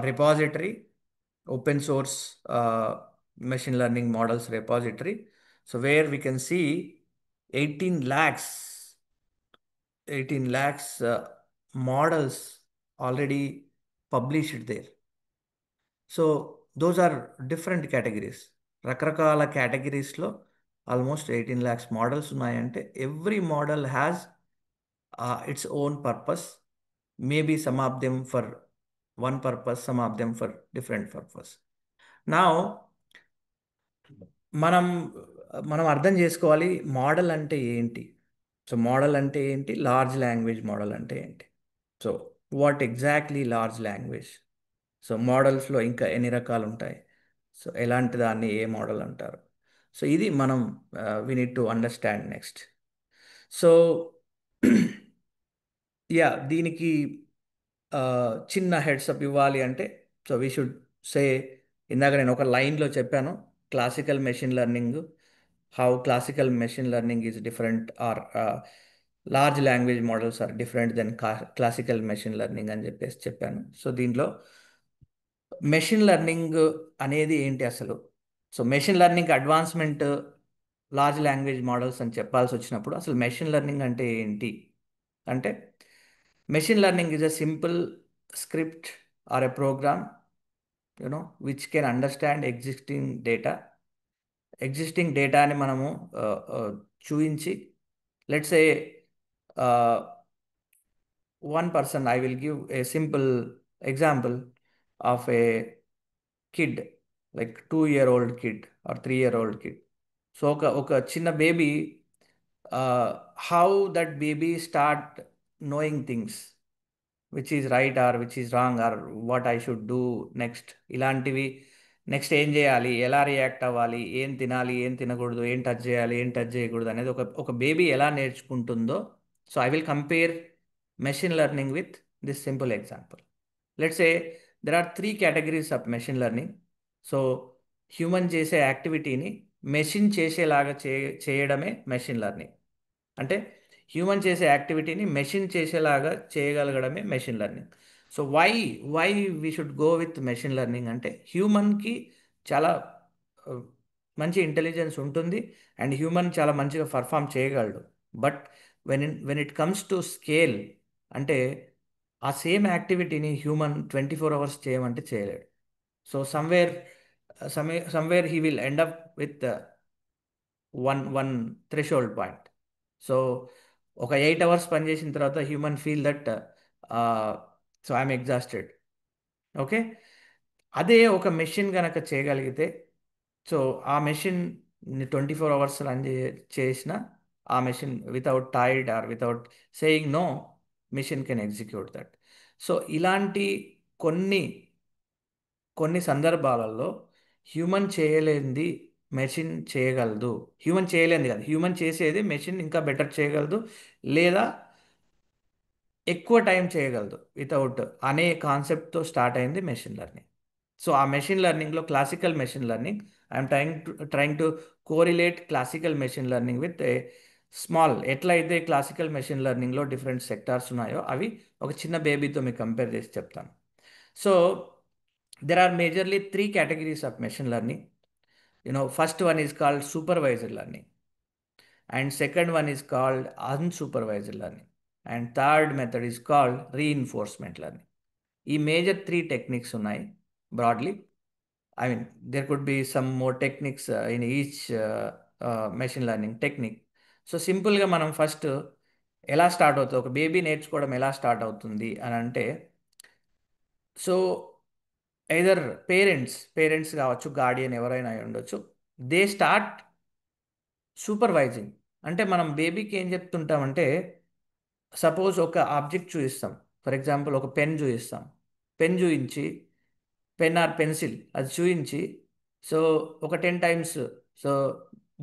repository open source machine learning models repository. So where we can see 18 lakhs 18 lakhs models already published there. So those are different categories. రకరకాల కేటగిరీస్లో almost 18 lakhs models ఉన్నాయంటే every model has its own purpose. Maybe some of them for one purpose, some of them for different purpose. నా మనం మనం అర్థం చేసుకోవాలి model అంటే ఏంటి. సో మోడల్ అంటే ఏంటి, లార్జ్ లాంగ్వేజ్ మోడల్ అంటే ఏంటి. So what exactly large language. So మోడల్స్లో ఇంకా ఎన్ని రకాలు ఉంటాయి, సో ఎలాంటి దాన్ని ఏ మోడల్ అంటారు. సో ఇది మనం we need to understand next. So yeah దీనికి చిన్న హెడ్సప్ ఇవ్వాలి అంటే, సో వీ షుడ్ సే, ఇందాక నేను ఒక లైన్లో చెప్పాను classical machine learning, how classical machine learning is different or large language models are different then classical machine learning అని చెప్పేసి చెప్పాను. సో దీంట్లో మెషిన్ లెర్నింగ్ అనేది ఏంటి అసలు. So machine learning advancement large language models అని చెప్పాల్సి వచ్చినప్పుడు అసలు మెషిన్ లెర్నింగ్ అంటే ఏంటి అంటే, machine learning is a simple script or a program which can understand existing డేటాని మనము చూయించి, let's a one person, I will give a simple example of a kid, like 2-year-old kid or 3-year-old kid. So ఒక చిన్న baby, how that baby start knowing things which is right or which is wrong or what I should do next, ఇలాంటివి next ఏం చేయాలి, ఎలా react అవ్వాలి, ఏం తినాలి, ఏం తినకూడదు, ఏం టచ్ చేయాలి, ఏం టచ్ చేయకూడదు అనేది ఒక బేబీ ఎలా నేర్చుకుంటుందో. So I will compare machine learning with this simple example. Let's say there are 3 categories of machine learning. So human చేసే యాక్టివిటీని మెషిన్ చేసేలాగా చేయడమే మెషిన్ లెర్నింగ్. అంటే హ్యూమన్ చేసే యాక్టివిటీని మెషిన్ చేసేలాగా చేయగలగడమే machine learning. So why we should go with machine learning అంటే, హ్యూమన్కి చాలా మంచి ఇంటెలిజెన్స్ ఉంటుంది అండ్ హ్యూమన్ చాలా మంచిగా పర్ఫామ్ చేయగలడు. But when it comes to scale అంటే, ఆ సేమ్ యాక్టివిటీని హ్యూమన్ 24 hours చేయమంటే చేయలేడు. So somewhere he will end up with one threshold point. So ఒక 8 hours పనిచేసిన తర్వాత human feel that so I'm exhausted. Okay, అదే ఒక మెషిన్ కనుక చేయగలిగితే, సో ఆ మెషిన్ 24 hours రన్ చేసిన ఆ machine without tired or without saying no, machine can execute that. So ఇలాంటి కొన్ని సందర్భాలలో హ్యూమన్ చేయలేనిది మెషిన్ చేయగలదు. హ్యూమన్ చేయలేనిది కాదు, హ్యూమన్ చేసేది మెషిన్ ఇంకా బెటర్ చేయగలదు లేదా ఎక్కువ టైం చేయగలదు వితౌట్ అనే కాన్సెప్ట్తో స్టార్ట్ అయింది మెషిన్ లెర్నింగ్. సో ఆ మెషిన్ లెర్నింగ్లో classical machine learning, I'm trying to correlate classical machine learning with a small, ఎట్లయితే క్లాసికల్ మెషిన్ లెర్నింగ్లో డిఫరెంట్ సెక్టార్స్ ఉన్నాయో అవి ఒక చిన్న బేబీతో మీకు కంపేర్ చేసి చెప్తాను. So there are majorly 3 categories of machine learning. First one is called supervised learning, and second one is called unsupervised learning, and third method is called reinforcement learning. ఈ major 3 techniques ఉన్నాయి broadly. I mean there could be some more techniques in each machine learning technique. So సింపుల్గా మనం first ఎలా start అవుతుంది, ఒక baby నేర్చుకోవడం ఎలా start అవుతుంది అని అంటే, సో ఐదర్ పేరెంట్స్ కావచ్చు, గార్డియన్ ఎవరైనా అయి ఉండొచ్చు, దే స్టార్ట్ సూపర్వైజింగ్. అంటే మనం బేబీకి ఏం చెప్తుంటామంటే, సపోజ్ ఒక ఆబ్జెక్ట్ చూపిస్తాం, ఫర్ ఎగ్జాంపుల్ ఒక పెన్ చూపిస్తాం, పెన్ చూపించి, పెన్ ఆర్ పెన్సిల్ అది చూపించి, సో ఒక 10 times, so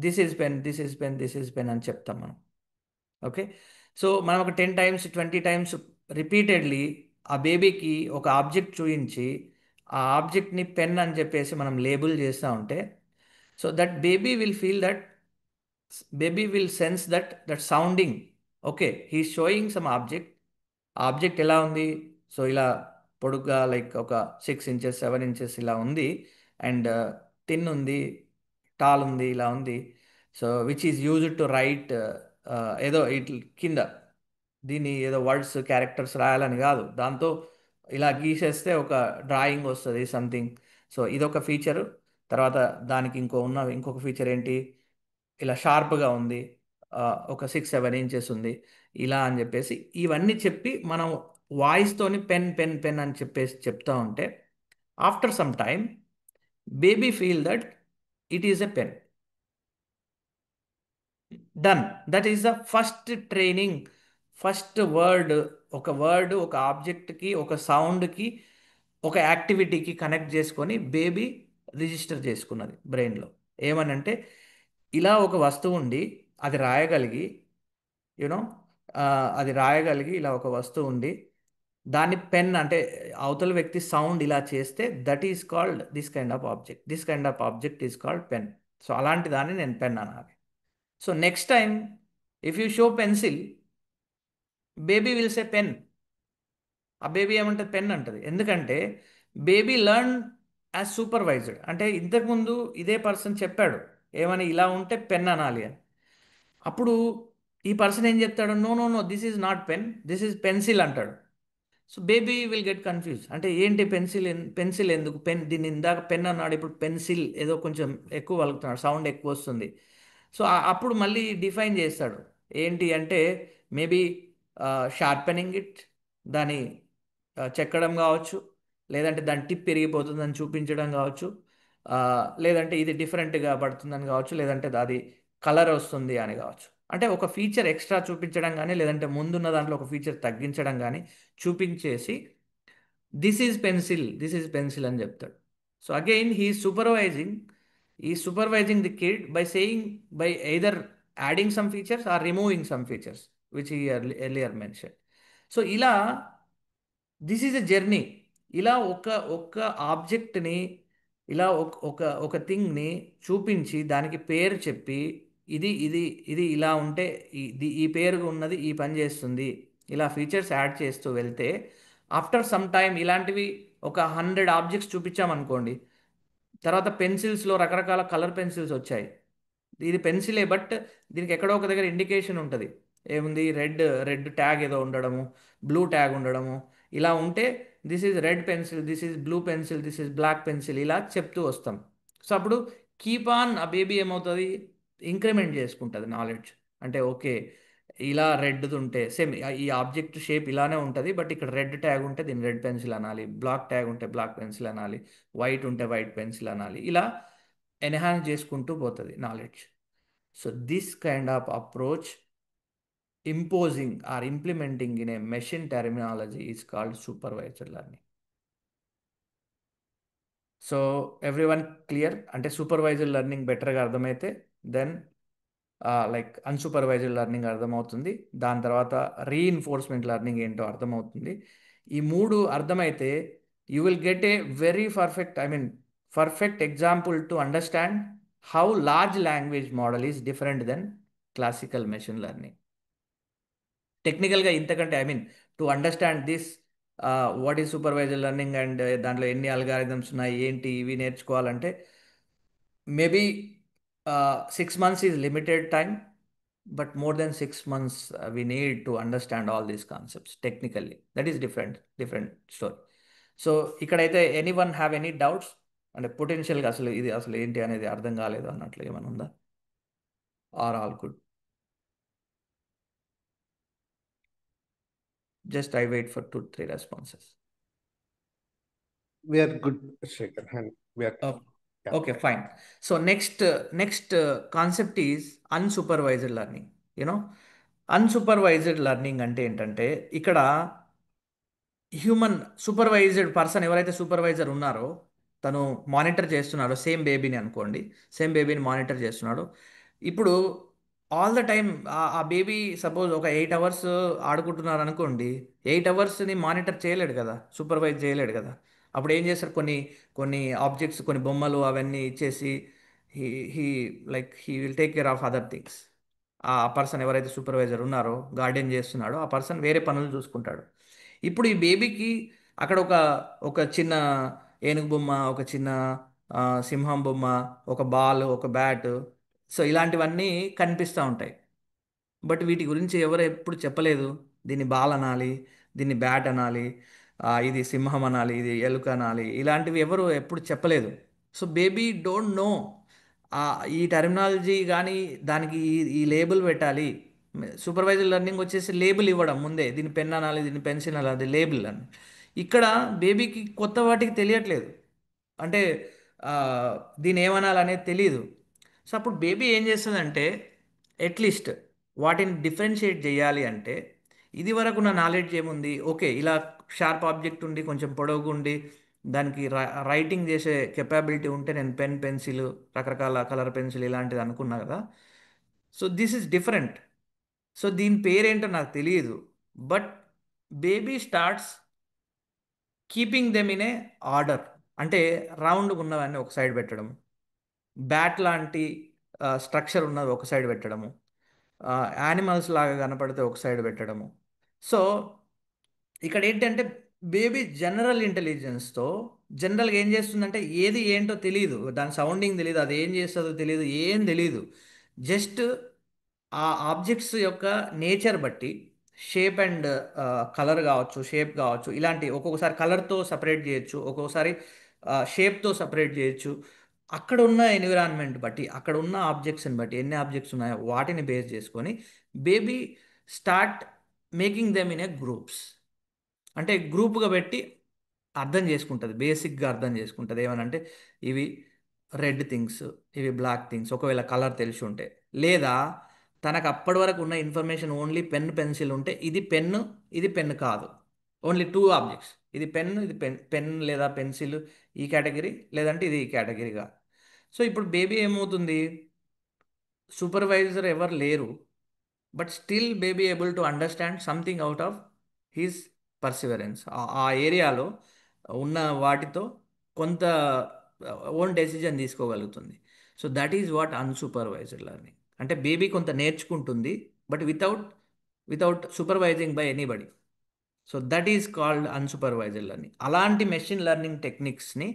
this is pen, this is pen, this is pen అని చెప్తాం మనం. ఓకే, సో మనం ఒక 10 times 20 times రిపీటెడ్లీ ఆ బేబీకి ఒక ఆబ్జెక్ట్ చూపించి, ఆ ఆబ్జెక్ట్ని పెన్ అని చెప్పేసి మనం లేబుల్ చేస్తూ ఉంటే, so that baby will sense that sounding, okay he showing some object. ఆ ఆబ్జెక్ట్ ఎలా ఉంది, సో ఇలా పొడుగ్గా లైక్ ఒక 6 ఇంచెస్ 7 ఇంచెస్ ఇలా ఉంది, అండ్ థిన్ ఉంది, టాల్ ఉంది, ఇలా ఉంది. So which is used to right ఏదో ఇట్ల కింద దీన్ని ఏదో వర్డ్స్ క్యారెక్టర్స్ రాయాలని కాదు, దాంతో ఇలా గీసేస్తే ఒక డ్రాయింగ్ వస్తుంది సంథింగ్. సో ఇదొక ఫీచరు. తర్వాత దానికి ఇంకొక ఫీచర్ ఏంటి, ఇలా షార్ప్గా ఉంది, ఆ, ఒక 6 7 ఇంచెస్ ఉంది, ఇలా అని చెప్పేసి ఇవన్నీ చెప్పి మనం వాయిస్తోని పెన్ పెన్ పెన్ అని చెప్పేసి చెప్తా ఉంటే after some time baby feel that it is a pen. Done. That is the first training. First word, ఒక వర్డ్ ఒక ఆబ్జెక్ట్కి, ఒక సౌండ్కి, ఒక యాక్టివిటీకి కనెక్ట్ చేసుకొని బేబీ రిజిస్టర్ చేసుకున్నది బ్రెయిన్లో. ఏమనంటే ఇలా ఒక వస్తువు ఉండి అది రాయగలిగి, యూనో అది రాయగలిగి ఇలా ఒక వస్తువు ఉండి దాన్ని పెన్ అంటే అవతల వ్యక్తి సౌండ్ ఇలా చేస్తే that is called this kind of object. This kind of object is called pen. So అలాంటి దాన్ని నేను పెన్ అనాలి. So next time if you show pencil, baby will say pen. ఆ బేబీ ఏమంటుంది, పెన్ అంటుంది. ఎందుకంటే బేబీ లెర్న్ యాజ్ సూపర్వైజ్డ్. అంటే ఇంతకుముందు ఇదే పర్సన్ చెప్పాడు ఏమని, ఇలా ఉంటే పెన్ అనాలి అని. అప్పుడు ఈ పర్సన్ ఏం చెప్తాడు, no no no this is not pen, this is pencil అంటాడు. So baby will get confuse. అంటే ఏంటి పెన్సిల్, పెన్సిల్ ఎందుకు, పెన్, దీన్ని ఇందాక పెన్ అన్నాడు, ఇప్పుడు పెన్సిల్ ఏదో కొంచెం ఎక్కువ వలుకుతున్నాడు, సౌండ్ ఎక్కువ వస్తుంది. సో అప్పుడు మళ్ళీ డిఫైన్ చేస్తాడు ఏంటి అంటే మేబీ షార్పెనింగ్ ఇట్, దాని చెక్కడం కావచ్చు, లేదంటే దాని టిప్ పెరిగిపోతుందని చూపించడం కావచ్చు, ఆ, లేదంటే ఇది డిఫరెంట్గా పడుతుందని కావచ్చు, లేదంటే అది కలర్ వస్తుంది అని కావచ్చు. అంటే ఒక ఫీచర్ ఎక్స్ట్రా చూపించడం కానీ, లేదంటే ముందున్న దాంట్లో ఒక ఫీచర్ తగ్గించడం కానీ చూపించేసి దిస్ ఈజ్ పెన్సిల్ అని చెప్తాడు. సో అగైన్ ఈ supervising the kid by saying, by either adding some features or removing some features which ఈ ఎర్లియర్ మెన్షన్. సో ఇలా దిస్ ఈజ్ ఎ జర్నీ. ఇలా ఒక ఒక ఆబ్జెక్ట్ని, ఇలా ఒక థింగ్ని చూపించి దానికి పేరు చెప్పి ఇది ఇది ఇది ఇలా ఉంటే ఈ పేరు ఉన్నది ఈ పని చేస్తుంది, ఇలా ఫీచర్స్ యాడ్ చేస్తూ వెళ్తే ఆఫ్టర్ సమ్ టైమ్ ఇలాంటివి ఒక 100 ఆబ్జెక్ట్స్ చూపించామనుకోండి, తర్వాత పెన్సిల్స్లో రకరకాల కలర్ పెన్సిల్స్ వచ్చాయి. ఇది పెన్సిలే, బట్ దీనికి ఎక్కడో ఒక దగ్గర ఇండికేషన్ ఉంటుంది. ఏముంది, రెడ్ రెడ్ ట్యాగ్ ఏదో ఉండడము, బ్లూ ట్యాగ్ ఉండడము, ఇలా ఉంటే this is red pencil, this is blue pencil, this is black pencil, ఇలా చెప్తూ వస్తాం. సో అప్పుడు కీప్ ఆన్ ఆ బేబీ ఏమవుతుంది, ఇంక్రిమెంట్ చేసుకుంటుంది నాలెడ్జ్. అంటే ఓకే, ఇలా రెడ్ ఉంటే సేమ్ ఈ ఆబ్జెక్ట్ షేప్ ఇలానే ఉంటుంది, బట్ ఇక్కడ రెడ్ ట్యాగ్ ఉంటే దీన్ని రెడ్ పెన్సిల్ అనాలి, బ్లాక్ ట్యాగ్ ఉంటే బ్లాక్ పెన్సిల్ అనాలి, వైట్ ఉంటే వైట్ పెన్సిల్ అనాలి, ఇలా ఎన్హాన్స్ చేసుకుంటూ పోతుంది knowledge. So this kind of approach imposing or implementing in a machine terminology is called supervised learning. So everyone clear? అంటే సూపర్వైజర్ లెర్నింగ్ బెటర్గా అర్థమైతే దెన్ లైక్ అన్సూపర్వైజ్డ్ లెర్నింగ్ అర్థమవుతుంది. దాని తర్వాత రీఇన్ఫోర్స్మెంట్ లెర్నింగ్ ఏంటో అర్థమవుతుంది. ఈ మూడు అర్థమైతే you will get a very perfect example to understand how large language model is different then classical machine learning. టెక్నికల్గా ఇంతకంటే to understand this what is supervisor learning and దాంట్లో ఎన్ని అల్గారిథమ్స్ ఉన్నాయి ఏంటి ఇవి నేర్చుకోవాలంటే maybe 6 months is limited time, but more than 6 months we need to understand all these concepts technically. That is different story. So ఇక్కడైతే anyone have any doubts? అంటే పొటెన్షియల్గా అసలు ఏంటి అనేది అర్థం కాలేదు అన్నట్లు ఏమైనా ఉందా, or all good? Just I wait for 2-3 responses. We are good, Shekhar. And we are yeah. Okay, fine. So next concept is unsupervised learning. Unsupervised learning అంటే ఏంటంటే ఇక్కడ హ్యూమన్ సూపర్వైజ్డ్ పర్సన్ ఎవరైతే సూపర్వైజర్ ఉన్నారో తను మానిటర్ చేస్తున్నాడో, same బేబీని అనుకోండి, same బేబీని మానిటర్ చేస్తున్నాడు. ఇప్పుడు ఆల్ ద టైమ్ ఆ బేబీ సపోజ్ ఒక 8 hours ఆడుకుంటున్నారు అనుకోండి, 8 hoursని మానిటర్ చేయలేడు కదా, సూపర్వైజ్ చేయలేడు కదా. అప్పుడు ఏం చేస్తారు, కొన్ని కొన్ని ఆబ్జెక్ట్స్, కొన్ని బొమ్మలు అవన్నీ ఇచ్చేసి he he he will take care of other things. ఆ పర్సన్ ఎవరైతే సూపర్వైజర్ ఉన్నారో, గార్డెన్ చేస్తున్నాడో ఆ పర్సన్ వేరే పనులు చూసుకుంటాడు. ఇప్పుడు ఈ బేబీకి అక్కడ ఒక ఒక చిన్న ఏనుగు బొమ్మ, ఒక చిన్న ఆ, సింహం బొమ్మ, ఒక బాల్, ఒక బ్యాట్, సో ఇలాంటివన్నీ కనిపిస్తూ ఉంటాయి. బట్ వీటి గురించి ఎవరు ఎప్పుడు చెప్పలేదు. దీన్ని బాల్ అనాలి, దీన్ని బ్యాట్ అనాలి, ఇది సింహం అనాలి, ఇది ఎలుక అనాలి, ఇలాంటివి ఎవరు ఎప్పుడు చెప్పలేదు. సో బేబీ డోంట్ నో ఈ టెర్మినాలజీ కానీ దానికి ఈ లేబుల్ పెట్టాలి. సూపర్వైజర్ లెర్నింగ్ వచ్చేసి లేబుల్ ఇవ్వడం ముందే, దీన్ని పెన్ అనాలి, దీన్ని పెన్సిల్ అనాలి, అది లేబుల్ అని. ఇక్కడ బేబీకి కొత్త వాటికి తెలియట్లేదు. అంటే ఆ, దీన్ని ఏమనాలనేది తెలియదు. సో అప్పుడు బేబీ ఏం చేస్తుందంటే అట్లీస్ట్ వాటిని డిఫరెన్షియేట్ చేయాలి అంటే ఇది వరకు నా నాలెడ్జ్ ఏముంది, ఓకే ఇలా షార్ప్ ఆబ్జెక్ట్ ఉండి కొంచెం పొడవుగా ఉండి దానికి రైటింగ్ చేసే కెపాబిలిటీ ఉంటే నేను పెన్, పెన్సిల్, రకరకాల కలర్ పెన్సిల్ ఇలాంటిది అనుకున్నా కదా. So this is different. So దీని పేరేంటో నాకు తెలియదు. But baby starts keeping them in a order. అంటే రౌండ్ ఉన్నవన్నీ ఒక సైడ్ పెట్టడం, బ్యాట్ లాంటి స్ట్రక్చర్ ఉన్నది ఒక సైడ్ పెట్టడము, యానిమల్స్ లాగా కనపడితే ఒక సైడ్ పెట్టడము. సో ఇక్కడ ఏంటంటే బేబీ జనరల్ ఇంటెలిజెన్స్తో జనరల్గా ఏం చేస్తుందంటే ఏది ఏంటో తెలియదు, దాని సౌండింగ్ తెలియదు, అది ఏం చేస్తుందో తెలియదు, ఏం తెలియదు. జస్ట్ ఆ ఆబ్జెక్ట్స్ యొక్క నేచర్ బట్టి షేప్ అండ్ కలర్ కావచ్చు, షేప్ కావచ్చు, ఇలాంటి ఒక్కొక్కసారి కలర్తో సపరేట్ చేయొచ్చు, ఒక్కొక్కసారి షేప్తో సపరేట్ చేయొచ్చు. అక్కడ ఉన్న ఎన్విరాన్మెంట్ బట్టి, అక్కడ ఉన్న ఆబ్జెక్ట్స్ని బట్టి, ఎన్ని ఆబ్జెక్ట్స్ ఉన్నాయో వాటిని బేస్ చేసుకొని baby start making them in a groups. అంటే గ్రూప్గా పెట్టి అర్థం చేసుకుంటుంది, బేసిక్గా అర్థం చేసుకుంటుంది. ఏమనంటే ఇవి రెడ్ థింగ్స్, ఇవి బ్లాక్ థింగ్స్, ఒకవేళ కలర్ తెలిసి ఉంటే. లేదా తనకు అప్పటి వరకు ఉన్న ఇన్ఫర్మేషన్ ఓన్లీ పెన్, పెన్సిల్ ఉంటే ఇది పెన్ను, ఇది పెన్ను కాదు, ఓన్లీ టూ ఆబ్జెక్ట్స్, ఇది పెన్, ఇది పెన్, పెన్ లేదా పెన్సిల్ ఈ కేటగిరీ, లేదంటే ఇది ఈ కేటగిరీగా. సో ఇప్పుడు బేబీ ఏమవుతుంది, సూపర్వైజర్ ఎవరు లేరు, but still baby able to understand something out of his perseverance. ఆ ఏరియాలో ఉన్న వాటితో కొంత ఓన్ డెసిజన్ తీసుకోగలుగుతుంది. So that is what unsupervised learning. అంటే బేబీ కొంత నేర్చుకుంటుంది, but without supervising by anybody. So that is called unsupervised learning. అలాంటి మెషిన్ లెర్నింగ్ టెక్నిక్స్ని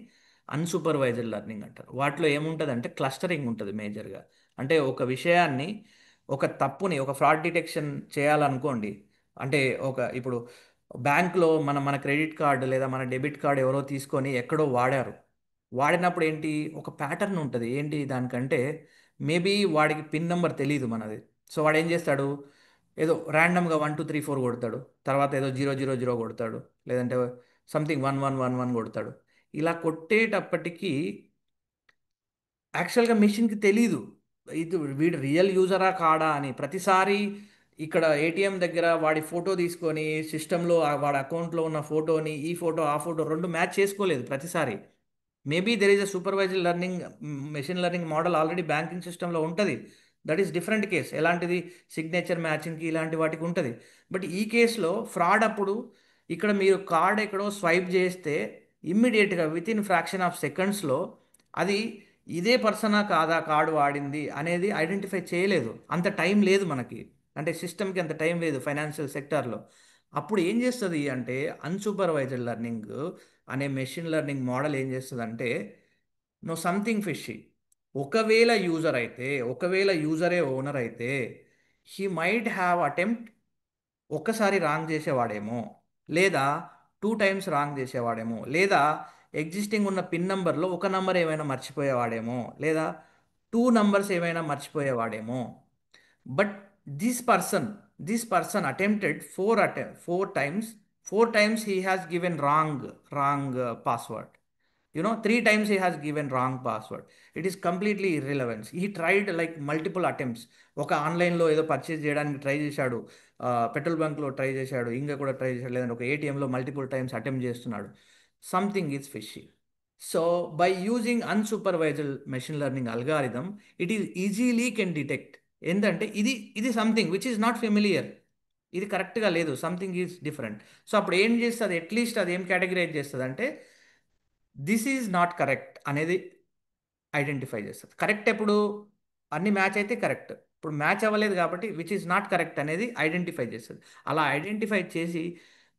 అన్సూపర్వైజ్డ్ లెర్నింగ్ అంటారు. వాటిలో ఏముంటుంది అంటే క్లస్టరింగ్ ఉంటుంది మేజర్గా. అంటే ఒక విషయాన్ని, ఒక తప్పుని, ఒక ఫ్రాడ్ డిటెక్షన్ చేయాలనుకోండి. అంటే ఇప్పుడు బ్యాంక్లో మన క్రెడిట్ కార్డు లేదా మన డెబిట్ కార్డు ఎవరో తీసుకొని ఎక్కడో వాడారు. వాడినప్పుడు ఏంటి, ఒక ప్యాటర్న్ ఉంటుంది. ఏంటి దానికంటే మేబీ వాడికి పిన్ నెంబర్ తెలియదు మనది. సో వాడు ఏం చేస్తాడు, ఏదో ర్యాండమ్గా 1 2 3 4 కొడతాడు, తర్వాత ఏదో 0 0 0 కొడతాడు, లేదంటే సంథింగ్ 1 1 1 1 కొడతాడు. ఇలా కొట్టేటప్పటికీ యాక్చువల్గా మెషిన్కి తెలీదు ఇది వీడు రియల్ యూజరా కాడా అని. ప్రతిసారి ఇక్కడ ఏటీఎం దగ్గర వాడి ఫోటో తీసుకొని సిస్టంలో వాడి అకౌంట్లో ఉన్న ఫోటోని, ఈ ఫోటో ఆ ఫోటో రెండు మ్యాచ్ చేసుకోలేదు ప్రతిసారి. Maybe there is a supervised learning machine learning model already banking సిస్టంలో ఉంటుంది. That is different case. ఎలాంటిది, సిగ్నేచర్ మ్యాచింగ్కి ఇలాంటి వాటికి ఉంటుంది. బట్ ఈ కేసులో ఫ్రాడ్ అప్పుడు ఇక్కడ మీరు కార్డ్ ఎక్కడో స్వైప్ చేస్తే ఇమ్మీడియట్గా విత్ ఇన్ ఫ్రాక్షన్ ఆఫ్ సెకండ్స్లో అది ఇదే పర్సనా కాదా కార్డు వాడింది అనేది ఐడెంటిఫై చేయలేదు. అంత టైం లేదు మనకి, అంటే సిస్టమ్కి అంత టైం లేదు ఫైనాన్షియల్ సెక్టార్లో. అప్పుడు ఏం చేస్తుంది అంటే అన్సూపర్వైజ్డ్ లెర్నింగ్ అనే మెషిన్ లెర్నింగ్ మోడల్ ఏం చేస్తుంది అంటే నో సంథింగ్ ఫిషీ. ఒకవేళ యూజరే ఓనర్ అయితే హీ మైట్ హ్యావ్ అటెంప్ట్ ఒక్కసారి రాంగ్ చేసేవాడేమో, లేదా 2 టైమ్స్ రాంగ్ చేసేవాడేమో, లేదా ఎగ్జిస్టింగ్ ఉన్న పిన్ నంబర్లో ఒక నంబర్ ఏమైనా మర్చిపోయేవాడేమో, లేదా 2 నంబర్స్ ఏమైనా మర్చిపోయేవాడేమో. But this person this person attempted 4 times. 4 times he has given wrong password. 3 times he has given wrong password. It is completely irrelevant. He tried like multiple attempts. ఒక ఆన్లైన్లో ఏదో purchase చేయడానికి try చేశాడు, petrol బంక్లో try చేశాడు, ఇంకా కూడా try చేశాడు, లేదంటే ఒక ఏటీఎంలో మల్టిపుల్ టైమ్స్ అటెంప్ట్ చేస్తున్నాడు. Something is fishy. So by using unsupervised machine learning algorithm it is easily can detect ఏంటంటే ఇది something which is not familiar, ఇది కరెక్ట్గా లేదు, సంథింగ్ ఈజ్ డిఫరెంట్. సో అప్పుడు ఏం చేస్తుంది, అట్లీస్ట్ అది ఏం కేటగిరైజ్ చేస్తుంది అంటే దిస్ ఈజ్ నాట్ కరెక్ట్ అనేది ఐడెంటిఫై చేస్తుంది. కరెక్ట్ ఎప్పుడు, అన్ని మ్యాచ్ అయితే కరెక్ట్. ఇప్పుడు మ్యాచ్ అవ్వలేదు కాబట్టి విచ్ ఈజ్ నాట్ కరెక్ట్ అనేది ఐడెంటిఫై చేస్తుంది. అలా ఐడెంటిఫై చేసి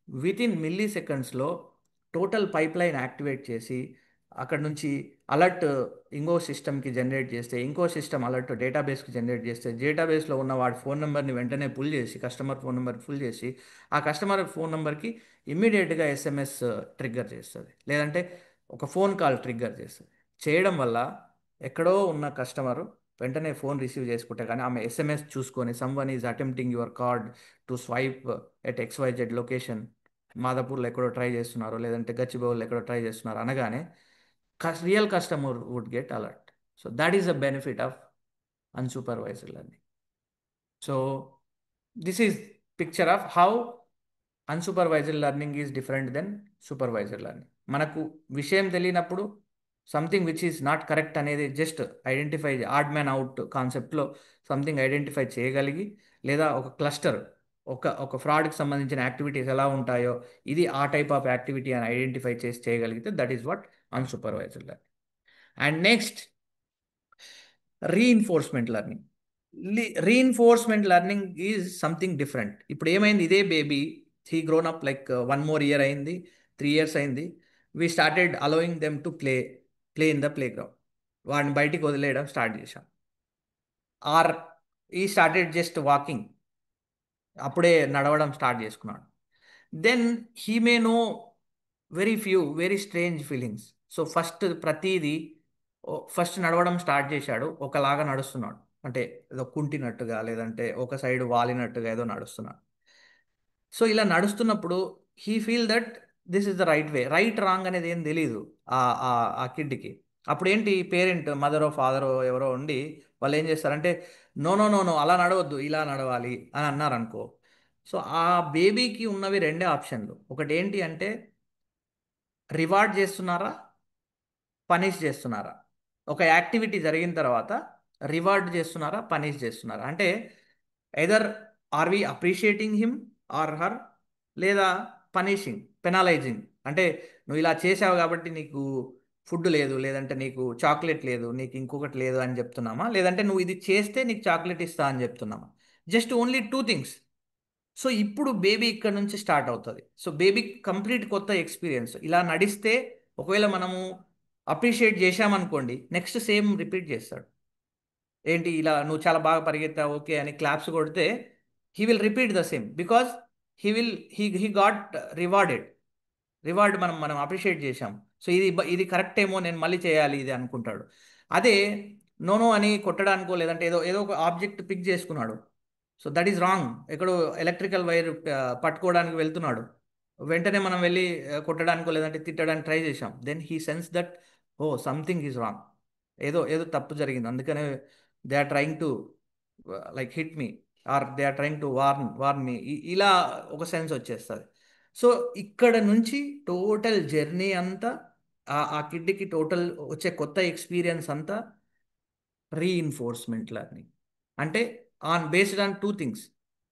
విత్ ఇన్ మిల్లీ సెకండ్స్లో టోటల్ పైప్ లైన్ యాక్టివేట్ చేసి అక్కడ నుంచి అలర్ట్ ఇంకో సిస్టమ్కి జనరేట్ చేస్తే, ఇంకో సిస్టమ్ అలర్ట్ డేటాబేస్కి జనరేట్ చేస్తే, డేటాబేస్లో ఉన్న వాడి ఫోన్ నెంబర్ని వెంటనే పుల్ చేసి, కస్టమర్ ఫోన్ నెంబర్ పుల్ చేసి, ఆ కస్టమర్ ఫోన్ నెంబర్కి ఇమ్మీడియట్గా ఎస్ఎంఎస్ ట్రిగ్గర్ చేస్తుంది, లేదంటే ఒక ఫోన్ కాల్ ట్రిగ్గర్ చేస్తుంది. చేయడం వల్ల ఎక్కడో ఉన్న కస్టమరు వెంటనే ఫోన్ రిసీవ్ చేసుకుంటే కానీ ఆమె ఎస్ఎంఎస్ చూసుకొని someone is attempting your card to swipe at XYZ location, మాదాపూర్లో ఎక్కడో ట్రై చేస్తున్నారు, లేదంటే గచ్చిబౌలిలో ఎక్కడో ట్రై చేస్తున్నారు అనగానే real customer would get alert. So that is the benefit of unsupervised learning. So this is picture of how unsupervised learning is different than supervised learning. మనకు విషయం తెలియనప్పుడు something which is not correct అనేది just identify, odd man out కాన్సెప్ట్లో something identify చేయగలిగి, లేదా ఒక cluster, ఒక ఫ్రాడ్కి సంబంధించిన యాక్టివిటీస్ ఎలా ఉంటాయో ఇది ఆ టైప్ ఆఫ్ యాక్టివిటీ అని ఐడెంటిఫై చేసి చేయగలిగితే that is what unsupervised learning. And next, reinforcement learning. Reinforcement learning is something different. ఇప్పుడు ఏమైంది, ఇదే baby he grown up like 1 more year అయింది, 3 years అయింది, we started allowing them to play in the play ground. వాడిని బయటికి వదిలేయడం start చేశాం. Are ఈ స్టార్టెడ్ జస్ట్ వాకింగ్, అప్పుడే నడవడం స్టార్ట్ చేసుకున్నాడు. Then he may know very strange feelings. So first నడవడం స్టార్ట్ చేశాడు, ఒకలాగా నడుస్తున్నాడు, అంటే ఏదో కుంటినట్టుగా, లేదంటే ఒక సైడ్ వాలినట్టుగా ఏదో నడుస్తున్నాడు. సో ఇలా నడుస్తున్నప్పుడు he feel that this is the right way. Right wrong అనేది ఏం తెలీదు ఆ ఆ కిడ్కి. అప్పుడు ఏంటి, పేరెంట్, మదరో ఫాదరో ఎవరో ఉండి వాళ్ళు ఏం చేస్తారంటే, నో నో నో నో అలా నడవద్దు, ఇలా నడవాలి అని అన్నారనుకో. సో ఆ బేబీకి ఉన్నవి రెండే ఆప్షన్లు. ఒకటి ఏంటి అంటే, రివార్డ్ చేస్తున్నారా, పనిష్ చేస్తున్నారా. ఒక యాక్టివిటీ జరిగిన తర్వాత రివార్డ్ చేస్తున్నారా, పనిష్ చేస్తున్నారా. అంటే either or we appreciating him or her, లేదా పనిషింగ్, పెనాలైజింగ్. అంటే నువ్వు ఇలా చేసావు కాబట్టి నీకు ఫుడ్ లేదు, లేదంటే నీకు చాక్లెట్ లేదు, నీకు ఇంకొకటి లేదు అని చెప్తున్నామా, లేదంటే నువ్వు ఇది చేస్తే నీకు చాక్లెట్ ఇస్తా అని చెప్తున్నామా. Just only 2 things. సో ఇప్పుడు బేబీ ఇక్కడ నుంచి స్టార్ట్ అవుతుంది. సో బేబీ కంప్లీట్ కొత్త ఎక్స్పీరియన్స్. ఇలా నడిస్తే ఒకవేళ మనము అప్రిషియేట్ చేశామనుకోండి, నెక్స్ట్ సేమ్ రిపీట్ చేస్తాడు. ఏంటి, ఇలా నువ్వు చాలా బాగా పరిగెత్తావు ఓకే అని క్లాప్స్ కొడితే he will repeat the same, because he got reward మనం అప్రిషియేట్ చేశాం. సో ఇది కరెక్ట్ ఏమో, నేను మళ్ళీ చేయాలి ఇది అనుకుంటాడు. అదే నోనో అని కొట్టడానికో, లేదంటే ఏదో ఏదో ఒక ఆబ్జెక్ట్ పిక్ చేసుకున్నాడు, సో దట్ ఈస్ రాంగ్. ఎక్కడో ఎలక్ట్రికల్ వైర్ పట్టుకోవడానికి వెళ్తున్నాడు, వెంటనే మనం వెళ్ళి కొట్టడానికో లేదంటే తిట్టడానికి ట్రై చేశాం. Then he sense that oh something is wrong, ఏదో ఏదో తప్పు జరిగింది, అందుకనే they are trying to like hit me, or they are trying to warn me, ఇలా ఒక సెన్స్ వచ్చేస్తుంది. సో ఇక్కడ నుంచి టోటల్ జర్నీ అంతా, ఆ కిడ్కి టోటల్ వచ్చే కొత్త ఎక్స్పీరియన్స్ అంతా రీఇన్ఫోర్స్మెంట్ లెర్నింగ్. అంటే based on 2 things,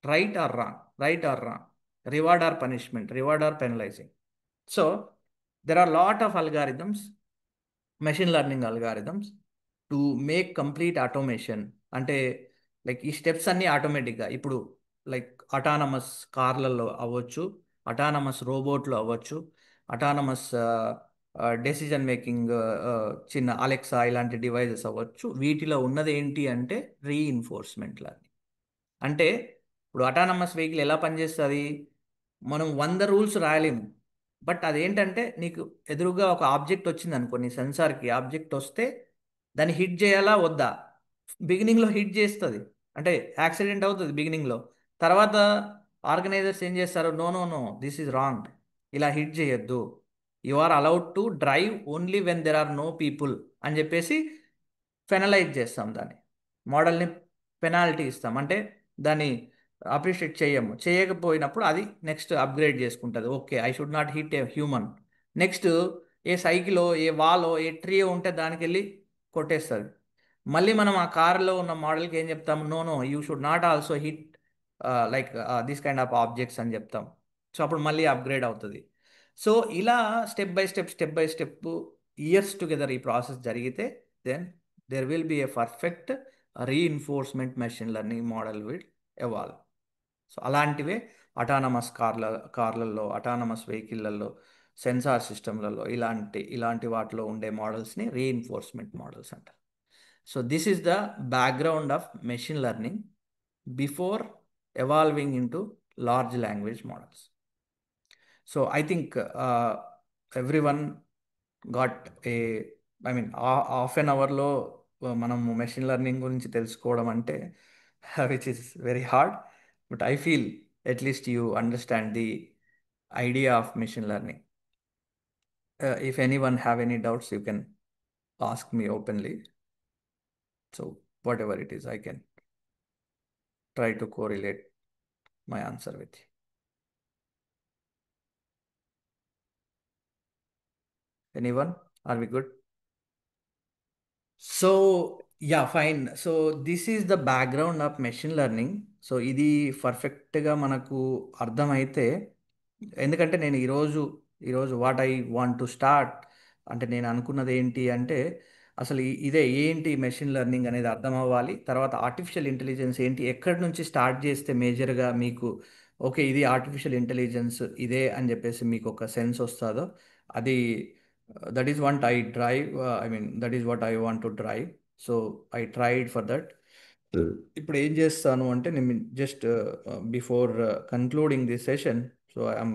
right or wrong, reward or punishment, reward or penalising. So there are lot of algorithms, machine learning algorithms to make complete automation. అంటే like ఈ steps అన్నీ ఆటోమేటిక్గా ఇప్పుడు like autonomous కార్లలో అవ్వచ్చు, autonomous రోబోట్లు అవ్వచ్చు, అటానమస్ డెసిజన్ మేకింగ్ చిన్న అలెక్సా ఇలాంటి డివైజెస్ అవ్వచ్చు. వీటిలో ఉన్నది ఏంటి అంటే రీఇన్ఫోర్స్మెంట్ లెర్నింగ్. అంటే ఇప్పుడు అటానమస్ వెహికల్ ఎలా పనిచేస్తుంది, మనం 100 రూల్స్ రాయలేము, బట్ అదేంటంటే నీకు ఎదురుగా ఒక ఆబ్జెక్ట్ వచ్చింది అనుకో, నీ సెన్సార్కి ఆబ్జెక్ట్ వస్తే దాన్ని హిట్ చేయాలా వద్దా. బిగినింగ్లో హిట్ చేస్తుంది, అంటే యాక్సిడెంట్ అవుతుంది బిగినింగ్లో. తర్వాత ఆర్గనైజర్స్ ఏం చేస్తారు, no no no this is wrong, ఇలా హిట్ చేయొద్దు, you are allowed to drive only when there are no people అని చెప్పేసి పెనలైజ్ చేస్తాం దాన్ని, మోడల్ని పెనాల్టీ ఇస్తాం. అంటే దాన్ని అప్రిషియేట్ చేయకపోయినప్పుడు అది నెక్స్ట్ అప్గ్రేడ్ చేసుకుంటుంది. Okay, I should not hit a human. Next a సైకిలో, ఏ వాలో, ఏ ట్రీ ఉంటే దానికి వెళ్ళి కొట్టేస్తుంది. మళ్ళీ మనం ఆ కార్లో ఉన్న మోడల్కి ఏం చెప్తాం, no no you should not also hit like this kind of objects అని చెప్తాం. సో అప్పుడు మళ్ళీ అప్గ్రేడ్ అవుతుంది. సో ఇలా step by step years together ఈ ప్రాసెస్ జరిగితే then there will be a perfect reinforcement machine learning model will evolve. So అలాంటివే autonomous కార్లలో, అటానమస్ వెహికల్లలో సెన్సార్ సిస్టమ్లలో ఇలాంటి వాటిలో ఉండే మోడల్స్ని రీఇన్ఫోర్స్మెంట్ మోడల్స్ అంటారు. So this is the background of machine learning before evolving into large language models. So I think every one got A I mean half an అవర్లో మనము మెషిన్ లెర్నింగ్ గురించి తెలుసుకోవడం అంటే which is very hard, but I feel at least you understand the idea of machine learning. If anyone have any doubts, you can ask me openly. So whatever it is, I can try to correlate my answer with you. Anyone? Are we good? So yeah, fine. So this is the background of machine learning. So ఇది పర్ఫెక్ట్గా మనకు అర్థమైతే, ఎందుకంటే నేను ఈరోజు what I want to start అంటే నేను అనుకున్నది ఏంటి అంటే అసలు ఇదే ఏంటి మెషిన్ లెర్నింగ్ అనేది అర్థం అవ్వాలి. తర్వాత ఆర్టిఫిషియల్ ఇంటెలిజెన్స్ ఏంటి, ఎక్కడి నుంచి స్టార్ట్ చేస్తే మేజర్గా మీకు ఓకే ఇది ఆర్టిఫిషియల్ ఇంటెలిజెన్స్ ఇదే అని చెప్పేసి మీకు ఒక సెన్స్ వస్తుందో అది that is want I drive I mean that is what I want to drive. So I tried for that. ఇప్పుడు ఏం చేస్తాను అంటే నేను just before concluding this session, so I'm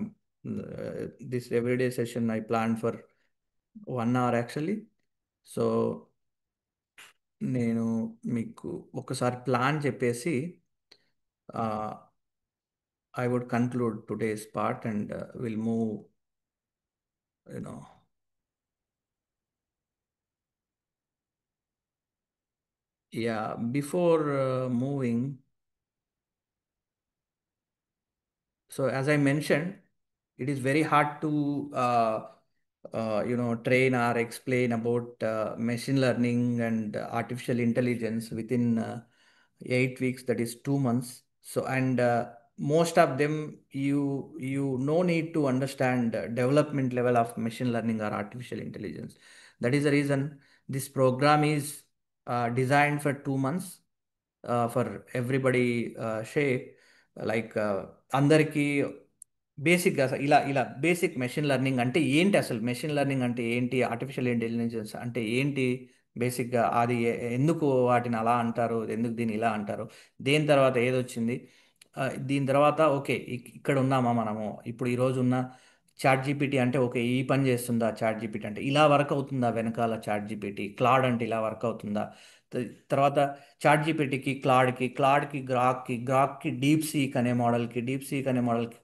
this everyday session I plan for 1 hour actually. So నేను మీకు ఒకసారి plan చెప్పేసి I would conclude today's part and will move you know yeah before moving. So as I mentioned, it is very hard to train or explain about machine learning and artificial intelligence within 8 weeks, that is 2 months. So and most of them you no need to understand development level of machine learning or artificial intelligence. That is the reason this program is designed for 2 months for everybody shape like అందరికీ బేసిక్గా ఇలా basic machine learning అంటే ఏంటి, అసలు machine learning అంటే ఏంటి, artificial intelligence అంటే ఏంటి, బేసిక్గా అది ఎందుకు వాటిని అలా అంటారు, ఎందుకు దీన్ని ఇలా అంటారు, దేని తర్వాత ఏదొచ్చింది, దీని తర్వాత ఓకే ఇక్కడ ఉన్నామా మనము ఇప్పుడు ఈరోజు ఉన్న చాట్ జీపీటీ అంటే ఓకే ఈ పని చేస్తుందా, చాట్ జీపీటీ అంటే ఇలా వర్క్ అవుతుందా, వెనకాల చాట్ జీపీటీ క్లాడ్ అంటే ఇలా వర్క్ అవుతుందా, తర్వాత చాట్ జీపీటీకి క్లాడ్కి గ్రాక్కి డీప్ సీక్ అనే మోడల్కి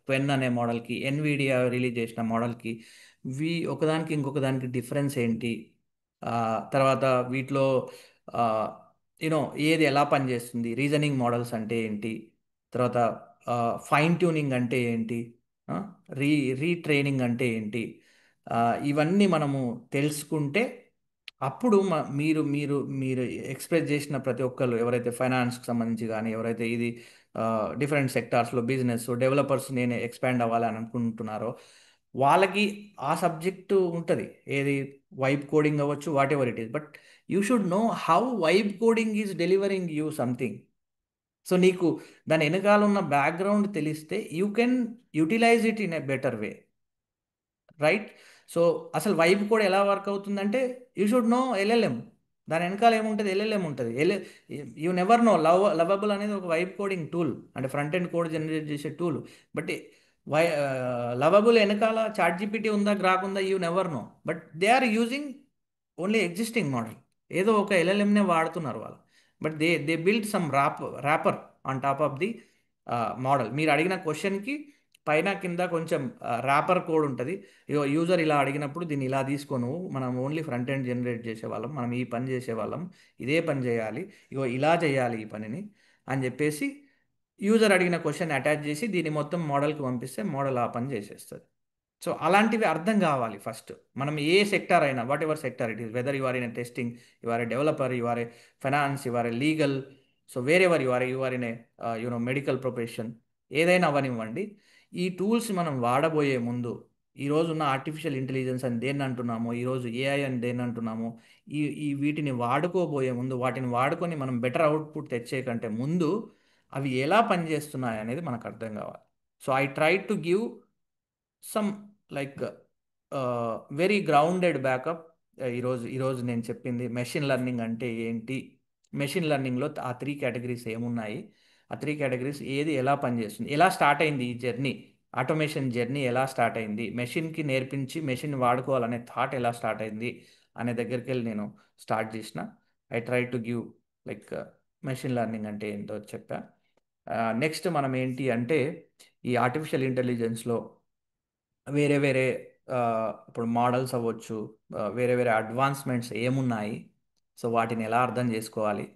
క్వెన్ అనే మోడల్కి ఎన్విడియా రిలీజ్ చేసిన మోడల్కి ఒకదానికి ఇంకొకదానికి డిఫరెన్స్ ఏంటి, తర్వాత వీటిలో యూనో ఏది ఎలా పనిచేస్తుంది, రీజనింగ్ మోడల్స్ అంటే ఏంటి, తర్వాత ఫైన్ ట్యూనింగ్ అంటే ఏంటి, ఆ, రీ రీట్రైనింగ్ అంటే ఏంటి, ఇవన్నీ మనము తెలుసుకుంటే అప్పుడు మీరు మీరు మీరు ఎక్స్ప్రెస్ చేసిన ప్రతి ఒక్కళ్ళు ఎవరైతే ఫైనాన్స్కి సంబంధించి కానీ ఎవరైతే ఇది డిఫరెంట్ సెక్టార్స్లో బిజినెస్ డెవలపర్స్ నేను ఎక్స్పాండ్ అవ్వాలని అనుకుంటున్నారో వాళ్ళకి ఆ సబ్జెక్టు ఉంటుంది, ఏది వైబ్ కోడింగ్ అవ్వచ్చు whatever it is, but you should know how vibe coding is delivering you something. So నీకు దాని వెనకాల ఉన్న బ్యాక్గ్రౌండ్ తెలిస్తే you can utilize it in a better way, right? So అసలు వైబ్ కూడా ఎలా వర్క్ అవుతుందంటే యూ షుడ్ నో ఎల్ఎల్ఎం, దాని వెనకాల ఏముంటుంది, ఎల్ఎల్ఎం ఉంటుంది. యూ నెవర్ నో లవబుల్ అనేది ఒక వైబ్ కోడింగ్ టూల్ అంటే ఫ్రంట్ ఎండ్ కోడ్ జనరేట్ చేసే టూల్, బట్ లవబుల్ వెనకాల చాట్ జీపీటీ ఉందా గ్రాక్ ఉందా you never know, but they are using only existing model, ఏదో ఒక ఎల్ఎల్ఎంనే వాడుతున్నారు వాళ్ళు, but they build some wrapper on top of the model. మీరు అడిగిన క్వశ్చన్కి పైన కింద కొంచెం ర్యాపర్ కోడ్ ఉంటుంది, యూజర్ ఇలా అడిగినప్పుడు దీన్ని ఇలా తీసుకోను, మనం ఓన్లీ ఫ్రంట్ ఎండ్ జనరేట్ చేసేవాళ్ళం, మనం ఈ పని చేసేవాళ్ళం, ఇదే పని చేయాలి, ఇలా చేయాలి ఈ పనిని అని చెప్పేసి యూజర్ అడిగిన క్వశ్చన్ అటాచ్ చేసి దీన్ని మొత్తం మోడల్కి పంపిస్తే మోడల్ ఆ పని చేసేస్తుంది. సో అలాంటివి అర్థం కావాలి ఫస్ట్. మనం ఏ సెక్టార్ అయినా whatever sector it is, whether you are in a testing, you are a developer, you are a finance, you are a legal, so wherever you are in a medical profession, ఏదైనా అవనివ్వండి, ఈ tools మనం వాడబోయే ముందు ఈరోజు ఉన్న artificial intelligence అని దేన్ని అంటున్నామో, ఈరోజు ఏఐ అని దేన్ని అంటున్నామో, వీటిని వాడుకోబోయే ముందు వాటిని వాడుకొని మనం బెటర్ అవుట్పుట్ తెచ్చే కంటే ముందు అవి ఎలా పనిచేస్తున్నాయి అనేది మనకు అర్థం కావాలి. So I try to give some like very grounded backup. ఈరోజు నేను చెప్పింది మెషిన్ లెర్నింగ్ అంటే ఏంటి, మెషిన్ లెర్నింగ్లో ఆ 3 కేటగిరీస్ ఏమున్నాయి, ఆ 3 కేటగిరీస్ ఏది ఎలా పనిచేస్తుంది, ఎలా స్టార్ట్ అయింది ఈ జర్నీ, ఆటోమేషన్ జర్నీ ఎలా స్టార్ట్ అయింది, మెషిన్కి నేర్పించి మెషిన్ వాడుకోవాలనే థాట్ ఎలా స్టార్ట్ అయింది అనే దగ్గరికి వెళ్ళి నేను స్టార్ట్ చేసిన. I try to give like machine learning అంటే ఏంటో చెప్పా. నెక్స్ట్ మనం ఏంటి అంటే ఈ ఆర్టిఫిషియల్ ఇంటెలిజెన్స్లో వేరే వేరే ఆ, ఇప్పుడు మోడల్స్ అవ్వచ్చు, వేరే వేరే అడ్వాన్స్మెంట్స్ ఏమున్నాయి, సో వాటిని ఎలా అర్థం చేసుకోవాలి,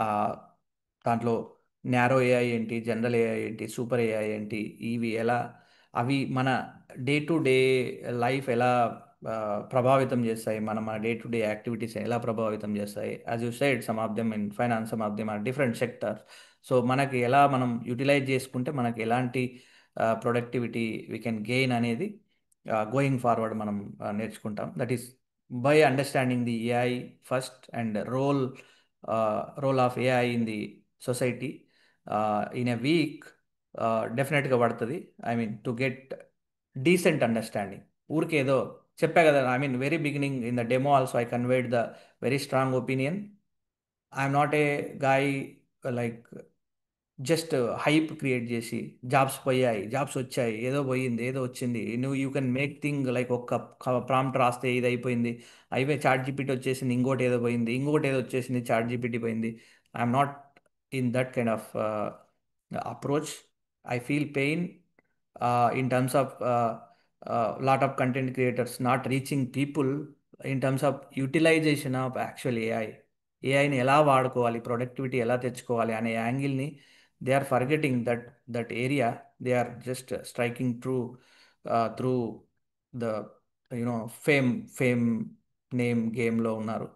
ఆ, దాంట్లో నారో ఏఐ ఏంటి, జనరల్ ఏఐ ఏంటి, సూపర్ ఏఐ ఏంటి, ఇవి ఎలా, అవి మన డే టు డే లైఫ్ ఎలా ఆ, ప్రభావితం చేస్తాయి, మన డే టు డే యాక్టివిటీస్ ఎలా ప్రభావితం చేస్తాయి. As you said some of them in finance, some of them are different sectors. So మనకి ఎలా మనం యూటిలైజ్ చేసుకుంటే మనకి ఎలాంటి ప్రొడక్టివిటీ వీ కెన్ గెయిన్ అనేది గోయింగ్ ఫార్వర్డ్ మనం నేర్చుకుంటాం. That is by understanding the AI first and role of AI in the society in a week డెఫినెట్గా పడుతుంది. I mean to get decent understanding. ఊరికే ఏదో చెప్పా కదా, I mean very beginning in the demo also I conveyed the very strong opinion. I'm not a guy like just hype create చేసి jobs పోయాయి, jobs వచ్చాయి, ఏదో పోయింది, ఏదో వచ్చింది, నువ్వు you can make thing like ఒక్క ప్రాంప్ట్ రాస్తే ఇది అయిపోయింది, అయిపోయి చాట్ జీపీటీ వచ్చేసింది, ఇంకోటి ఏదో పోయింది, ఇంకోటి ఏదో వచ్చేసింది, చాట్ జీపీటీ పోయింది. I'm not in that kind of approach. I feel pain in terms of lot of content creators not reaching people in terms of utilization of actual AI. ఏఐని ఎలా వాడుకోవాలి, ప్రొడక్టివిటీ ఎలా తెచ్చుకోవాలి అనే యాంగిల్ని they are forgetting that area. They are just striking through the you know fame fame name గేమ్లో ఉన్నారు.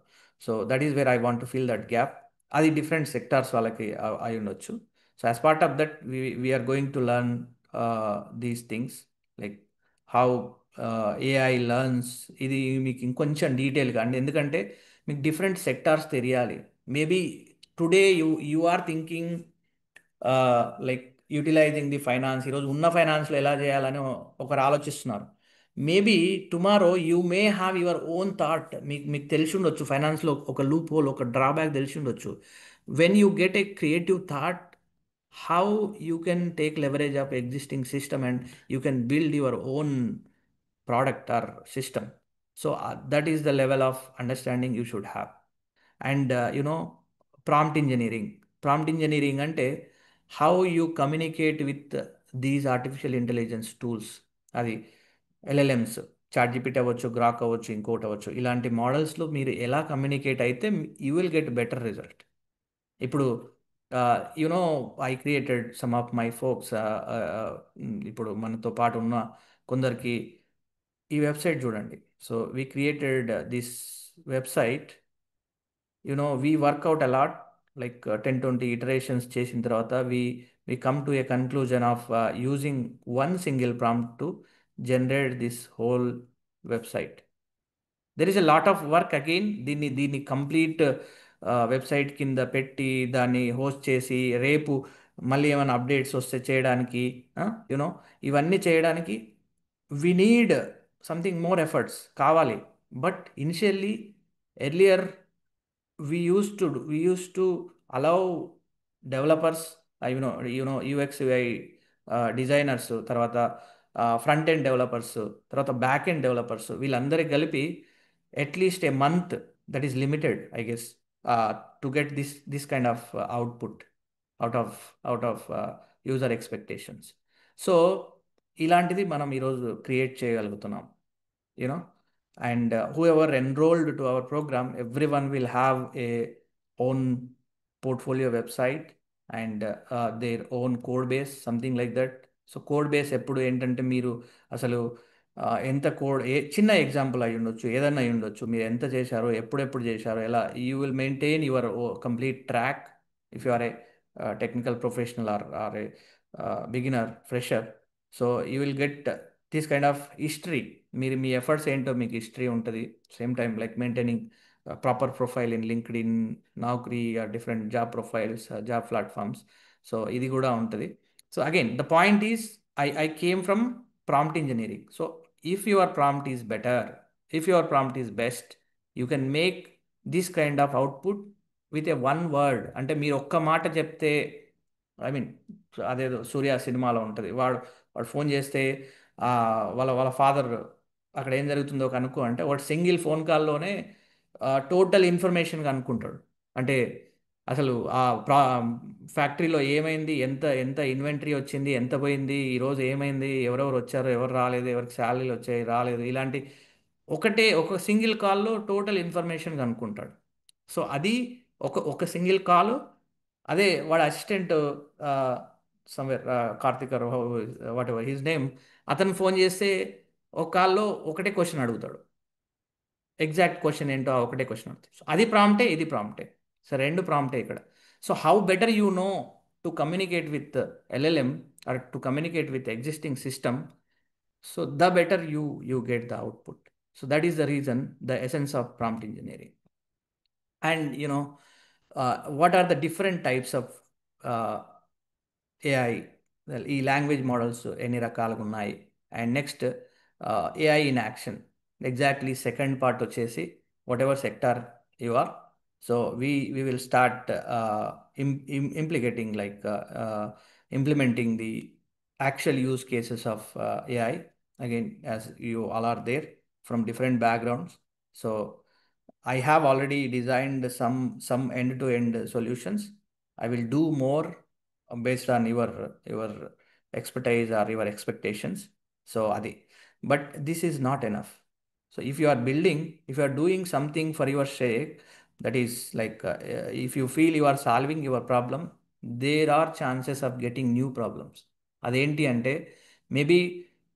So that is where I want to fill that gap. అది డిఫరెంట్ సెక్టార్స్ వాళ్ళకి అయి ఉండొచ్చు. So as part of that we're going to learn these things like how AI learns. ఇది మీకు ఇంకొంచెం డీటెయిల్గా అండి, ఎందుకంటే మీకు డిఫరెంట్ సెక్టార్స్ తెలియాలి. Maybe today you are thinking like utilising the finance, ఈరోజు ఉన్న ఫైనాన్స్లో ఎలా చేయాలని ఒకరు ఆలోచిస్తున్నారు. Maybe tomorrow you may have your own thought. మీకు తెలిసి ఉండొచ్చు ఫైనాన్స్లో ఒక లూప్ హోల్, ఒక డ్రాబ్యాక్ తెలిసి ఉండొచ్చు. When you get a creative thought, how you can take leverage of existing system and you can build your own product or system. So that is the level of understanding you should have. And prompt engineering ante how you communicate with these artificial intelligence tools. అది LLMs, chat GPT అవ్వచ్చు, Grok అవ్వచ్చు, ఇంకోటి అవ్వచ్చు, ఇలాంటి మోడల్స్లో మీరు ఎలా communicate అయితే you will get better result. ఇప్పుడు you know I created some of my folks, ఇప్పుడు మనతో పాటు ఉన్న కొందరికి ఈ వెబ్సైట్ చూడండి. So we created this website, we work out a lot like 10-20 iterations చేసిన తర్వాత we come to a conclusion of using one single prompt to generate this whole website. There is a lot of work again. దీన్ని complete website కింద పెట్టి దాన్ని host చేసి రేపు మళ్ళీ ఏమైనా అప్డేట్స్ వస్తే చేయడానికి, ఇవన్నీ చేయడానికి we need something more efforts కావాలి. But initially earlier we used to allow developers, UX UI designers, తర్వాత ఫ్రంట్ ఎండ్ డెవలపర్స్, తర్వాత బ్యాక్ ఎండ్ డెవలపర్స్, వీళ్ళందరికీ కలిపి at least a month, that is limited I guess, to get this kind of output out of user expectations. So ఇలాంటిది మనం ఈరోజు create చేయగలుగుతున్నాం, you know and whoever enrolled to our program, everyone will have a own portfolio website and their own code base, something like that. So code base ఎప్పుడు ఏంటంటే మీరు అసలు ఎంత code, చిన్న ఎగ్జాంపుల్ అయి ఉండొచ్చు, ఏదన్నా అయి ఉండొచ్చు, మీరు ఎంత చేశారో, ఎప్పుడెప్పుడు చేశారో, ఎలా you will maintain your complete track if you are a technical professional or a beginner fresher. So you will get this kind of history. మీ ఎఫర్ట్స్ ఏంటో మీకు హిస్టరీ ఉంటుంది. Same time like maintaining proper profile in LinkedIn, Naukri, different job profiles, job platforms. So ఇది కూడా ఉంటుంది. So again the point is I came from prompt engineering. So if your prompt is better, if your prompt is best, you can make this kind of output with a one word. అంటే మీరు ఒక్క మాట చెప్తే, I mean అదేదో సూర్య సినిమాలో ఉంటుంది, వాడు వాడు ఫోన్ చేస్తే ఆ, వాళ్ళ ఫాదర్ అక్కడ ఏం జరుగుతుందో కనుక్కో అంటే వాడు సింగిల్ ఫోన్ కాల్లోనే టోటల్ ఇన్ఫర్మేషన్ కనుక్కుంటాడు. అంటే అసలు ఆ ఫ్యాక్టరీలో ఏమైంది, ఎంత ఎంత ఇన్వెంటరీ వచ్చింది, ఎంత పోయింది, ఈరోజు ఏమైంది, ఎవరెవరు వచ్చారు, ఎవరు రాలేదు, ఎవరికి శాలరీలు వచ్చాయి రాలేదు, ఇలాంటి ఒక సింగిల్ కాల్లో టోటల్ ఇన్ఫర్మేషన్ కనుక్కుంటాడు. సో అది ఒక సింగిల్ కాల్. అదే వాడు assistant somewhere Karthik what ever his name, అతను ఫోన్ చేస్తే ఒక కాల్లో ఒకటే క్వశ్చన్ అడుగుతాడు. ఎగ్జాక్ట్ క్వశ్చన్ ఏంటో ఆ ఒకటే క్వశ్చన్ అడుగుతాడు. సో అది ప్రాంప్టే, ఇది ప్రాంప్టే. సో రెండు ప్రాంప్టే ఇక్కడ. So how better you know to communicate with LLM or to communicate with existing system, so the better you get the output. So that is the reason, the essence of prompt engineering. And what are the different types of AI? Well, ఈ language models ఎన్ని రకాలుగా ఉన్నాయి. And next AI in action. Exactly second part వచ్చేసి whatever sector you are. So we will start implicating, like implementing the actual use cases of AI. Again, as you all are there from different backgrounds, so I have already designed some end-to-end solutions. I will do more based on your expertise or your expectations. So adi, but this is not enough. So if you are building, if you are doing something for your sake, that is like if you feel you are solving your problem, there are chances of getting new problems. అదేంటి అంటే, maybe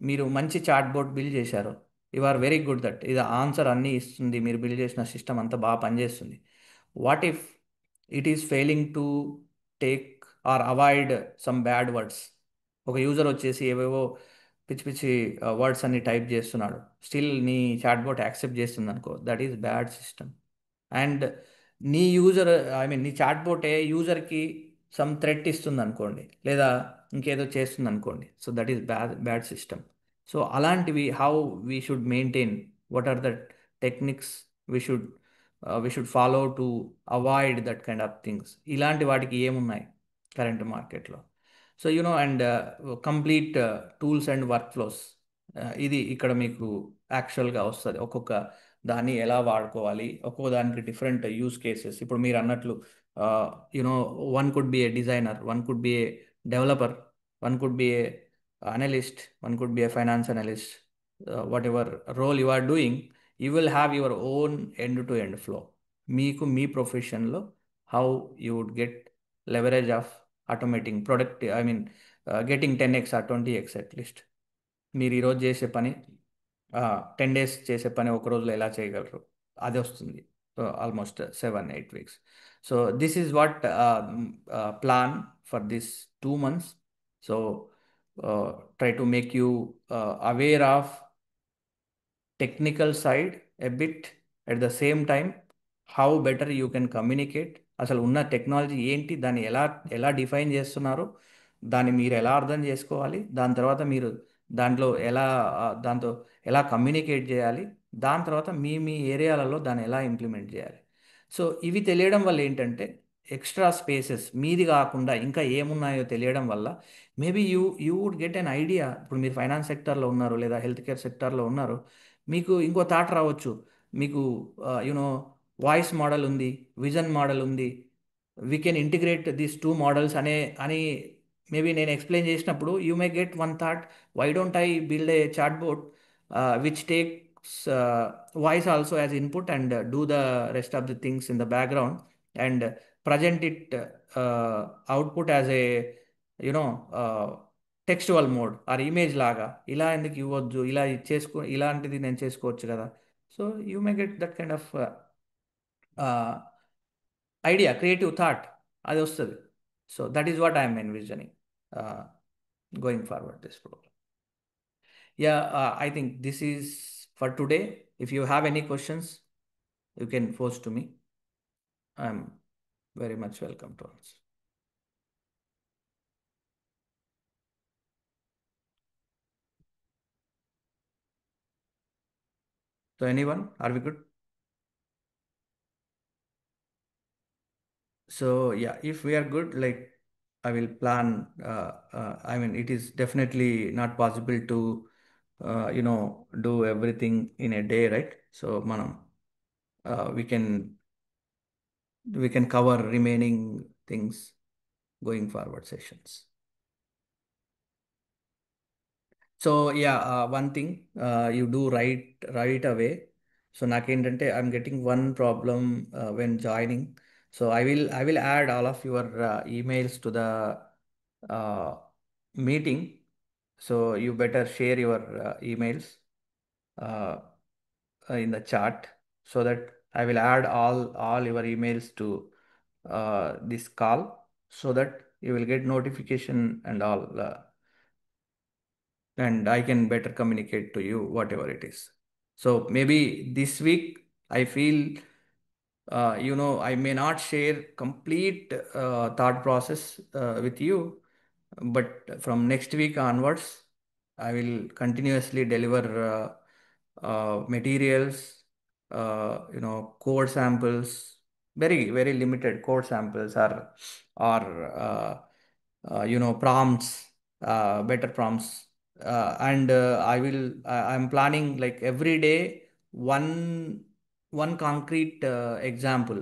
మీరు మంచి chatbot build చేశారు, you are very good that ఇది answer అన్నీ ఇస్తుంది, మీరు build చేసిన సిస్టమ్ అంతా బాగా పనిచేస్తుంది. What if it is failing to take or avoid some bad words? ఒక యూజర్ వచ్చేసి ఏవేవో పిచ్చి పిచ్చి వర్డ్స్ అన్ని టైప్ చేస్తున్నాడు, స్టిల్ నీ చాట్బోట్ యాక్సెప్ట్ చేస్తుంది అనుకో, that is bad system. And నీ యూజర్, ఐ మీన్ నీ చాట్బోటే యూజర్కి సమ్ థ్రెట్ ఇస్తుంది అనుకోండి, లేదా ఇంకేదో చేస్తుంది అనుకోండి, so that is bad system. So అలాంటివి how we should maintain, what are the techniques we should follow to avoid that kind of things. ఇలాంటి వాటికి ఏమున్నాయి కరెంట్ మార్కెట్లో? So and complete tools and work flows, ఇది ఇక్కడ మీకు యాక్చువల్గా వస్తుంది. ఒక్కొక్క దాన్ని ఎలా వాడుకోవాలి, ఒక్కొక్క దానికి డిఫరెంట్ యూస్ కేసెస్. ఇప్పుడు మీరు అన్నట్లు one could be a designer, one could be a developer, one could be a analyst, one could be a finance analyst. Whatever role you are doing, you will have your own end to end flow. మీకు మీ ప్రొఫెషన్లో how you would get leverage of automating product, I mean getting 10x or 20x at least. మీరు ఈరోజు చేసే పని 10 days చేసే పని ఒక రోజులో ఎలా చేయగలరు, అది వస్తుంది. Almost 7-8 weeks. So this is what plan for this 2 months. So try to make you aware of technical side a bit, at the same time how better you can communicate. అసలు ఉన్న టెక్నాలజీ ఏంటి, దాన్ని ఎలా ఎలా define చేస్తున్నారు, దాన్ని మీరు ఎలా అర్థం చేసుకోవాలి, దాని తర్వాత మీరు దాంతో ఎలా కమ్యూనికేట్ చేయాలి, దాని తర్వాత మీ ఏరియాలలో దాన్ని ఎలా ఇంప్లిమెంట్ చేయాలి. సో ఇవి తెలియడం వల్ల ఏంటంటే, ఎక్స్ట్రా స్పేసెస్ మీది కాకుండా ఇంకా ఏమున్నాయో తెలియడం వల్ల maybe you would get an idea. ఇప్పుడు మీరు ఫైనాన్స్ సెక్టార్లో ఉన్నారు, లేదా హెల్త్ కేర్ సెక్టార్లో ఉన్నారు, మీకు ఇంకో థాట్ రావచ్చు. మీకు వాయిస్ మోడల్ ఉంది, విజన్ మోడల్ ఉంది, we can integrate these 2 models అని మేబీ నేను ఎక్స్ప్లెయిన్ చేసినప్పుడు you may get one thought, why don't I build a chat board which takes voice also as input and do the rest of the things in the background and present it output as a you know textual mode or image లాగా. ఇలా ఎందుకు ఇవ్వద్దు, ఇలా ఇలాంటిది నేను చేసుకోవచ్చు కదా. So you may get that kind of idea, creative thought, అది వస్తుంది. So that is what I'm envisioning going forward this program. Yeah, I think this is for today. If you have any questions, you can post to me. I'm very much welcome to answer. So anyone, are we good? So yeah, if we are good, like I will plan. I mean, it is definitely not possible to, do everything in a day, right? So, manam, uh, we can we can cover remaining things going forward sessions. So yeah, one thing you do right away. So నాకేంటంటే I'm getting one problem when joining. So I will add all of your emails to the uh, meeting. So you better share your emails uh, in the chat so that I will add all your emails to this call so that you will get notification and all. And I can better communicate to you whatever it is. So maybe this week I feel, I may not share complete thought process with you, but from next week onwards, I will continuously deliver materials, code samples, very, very limited code samples or prompts, better prompts. I'm planning like every day one one concrete example,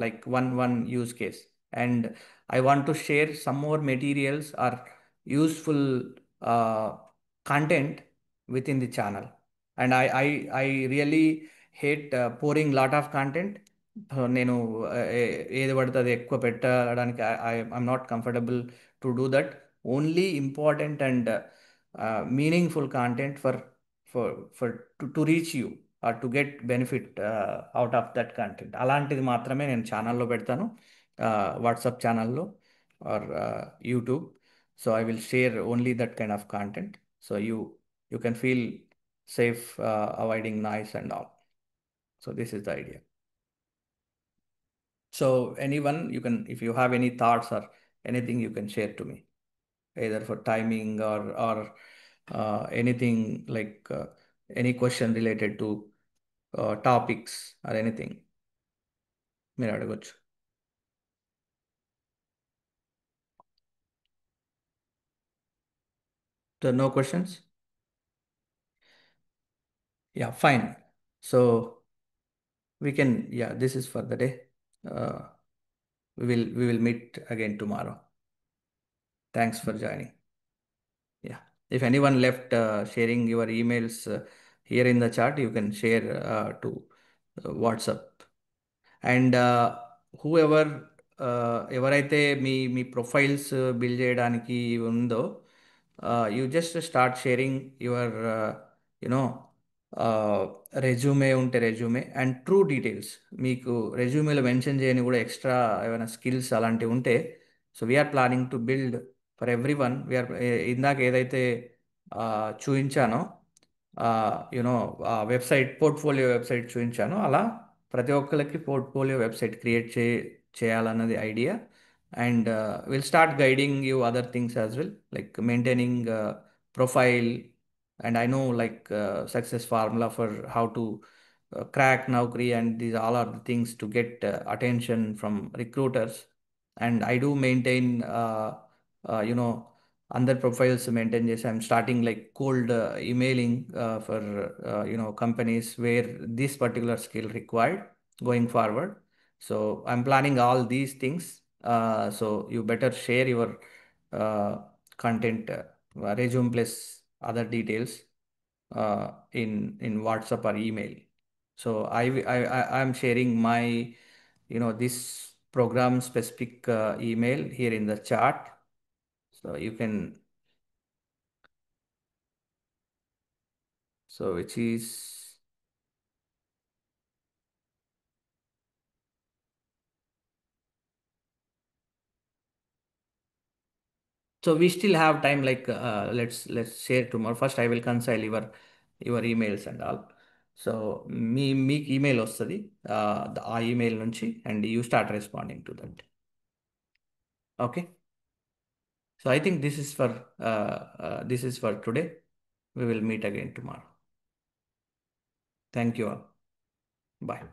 like one use case, and I want to share some more materials or useful uh, content within the channel. And I really hate pouring lot of content. నేను ఏది పడితే అది ఎక్కువ పెట్టడానికి I'm not comfortable to do that. Only important and meaningful content to reach you or to get benefit out of that content. అలాంటిది మాత్రమే నేను ఛానల్లో పెడతాను, వాట్సాప్ ఛానల్లో or YouTube. So I will share only that kind of content. So you can feel safe, avoiding noise and all. So this is the idea. So anyone, if you have any thoughts or anything, you can share to me, either for timing or anything like any question related to topics or anything. మీరు అడగొచ్చు. So no questions? Yeah, fine. So yeah, this is for the day. Uh, we will meet again tomorrow. Thanks for joining. Yeah. If anyone left sharing your emails here in the chat, you can share to WhatsApp. And whoever ఎవరైతే మీ profiles build చేయడానికి ఉందో, you just start sharing your you know resume ఉంటే resume and true details. మీకు రెజ్యూమేలో mention చేయని కూడా extra ఏమైనా skills అలాంటివి ఉంటే, so we're planning to build for every one. ఇందాక ఏదైతే చూపించానో, యునో పోర్ట్ఫోలియో వెబ్సైట్ చూపించానో, అలా ప్రతి ఒక్కరికి పోర్ట్ఫోలియో వెబ్సైట్ క్రియేట్ చేయాలన్నది idea. And will start guiding you other things as well, like maintaining profile. And I know like success formula for how to crack Naukri, and these all are the things to get attention from recruiters. And I do maintain you know other profiles maintain చేసి I'm starting like cold emailing for companies where this particular skill required going forward. So I'm planning all these things. So you better share your uh, content, resume plus other details in WhatsApp or email. So I'm sharing my this program specific email here in the chat. So you can, which is, so we still have time, like let's share tomorrow. First I will reconcile your emails and all. So మీకు email వస్తుంది ఆ email నుంచి, and you start responding to that. Okay. So I think this is for today. We will meet again tomorrow. Thank you all. Bye.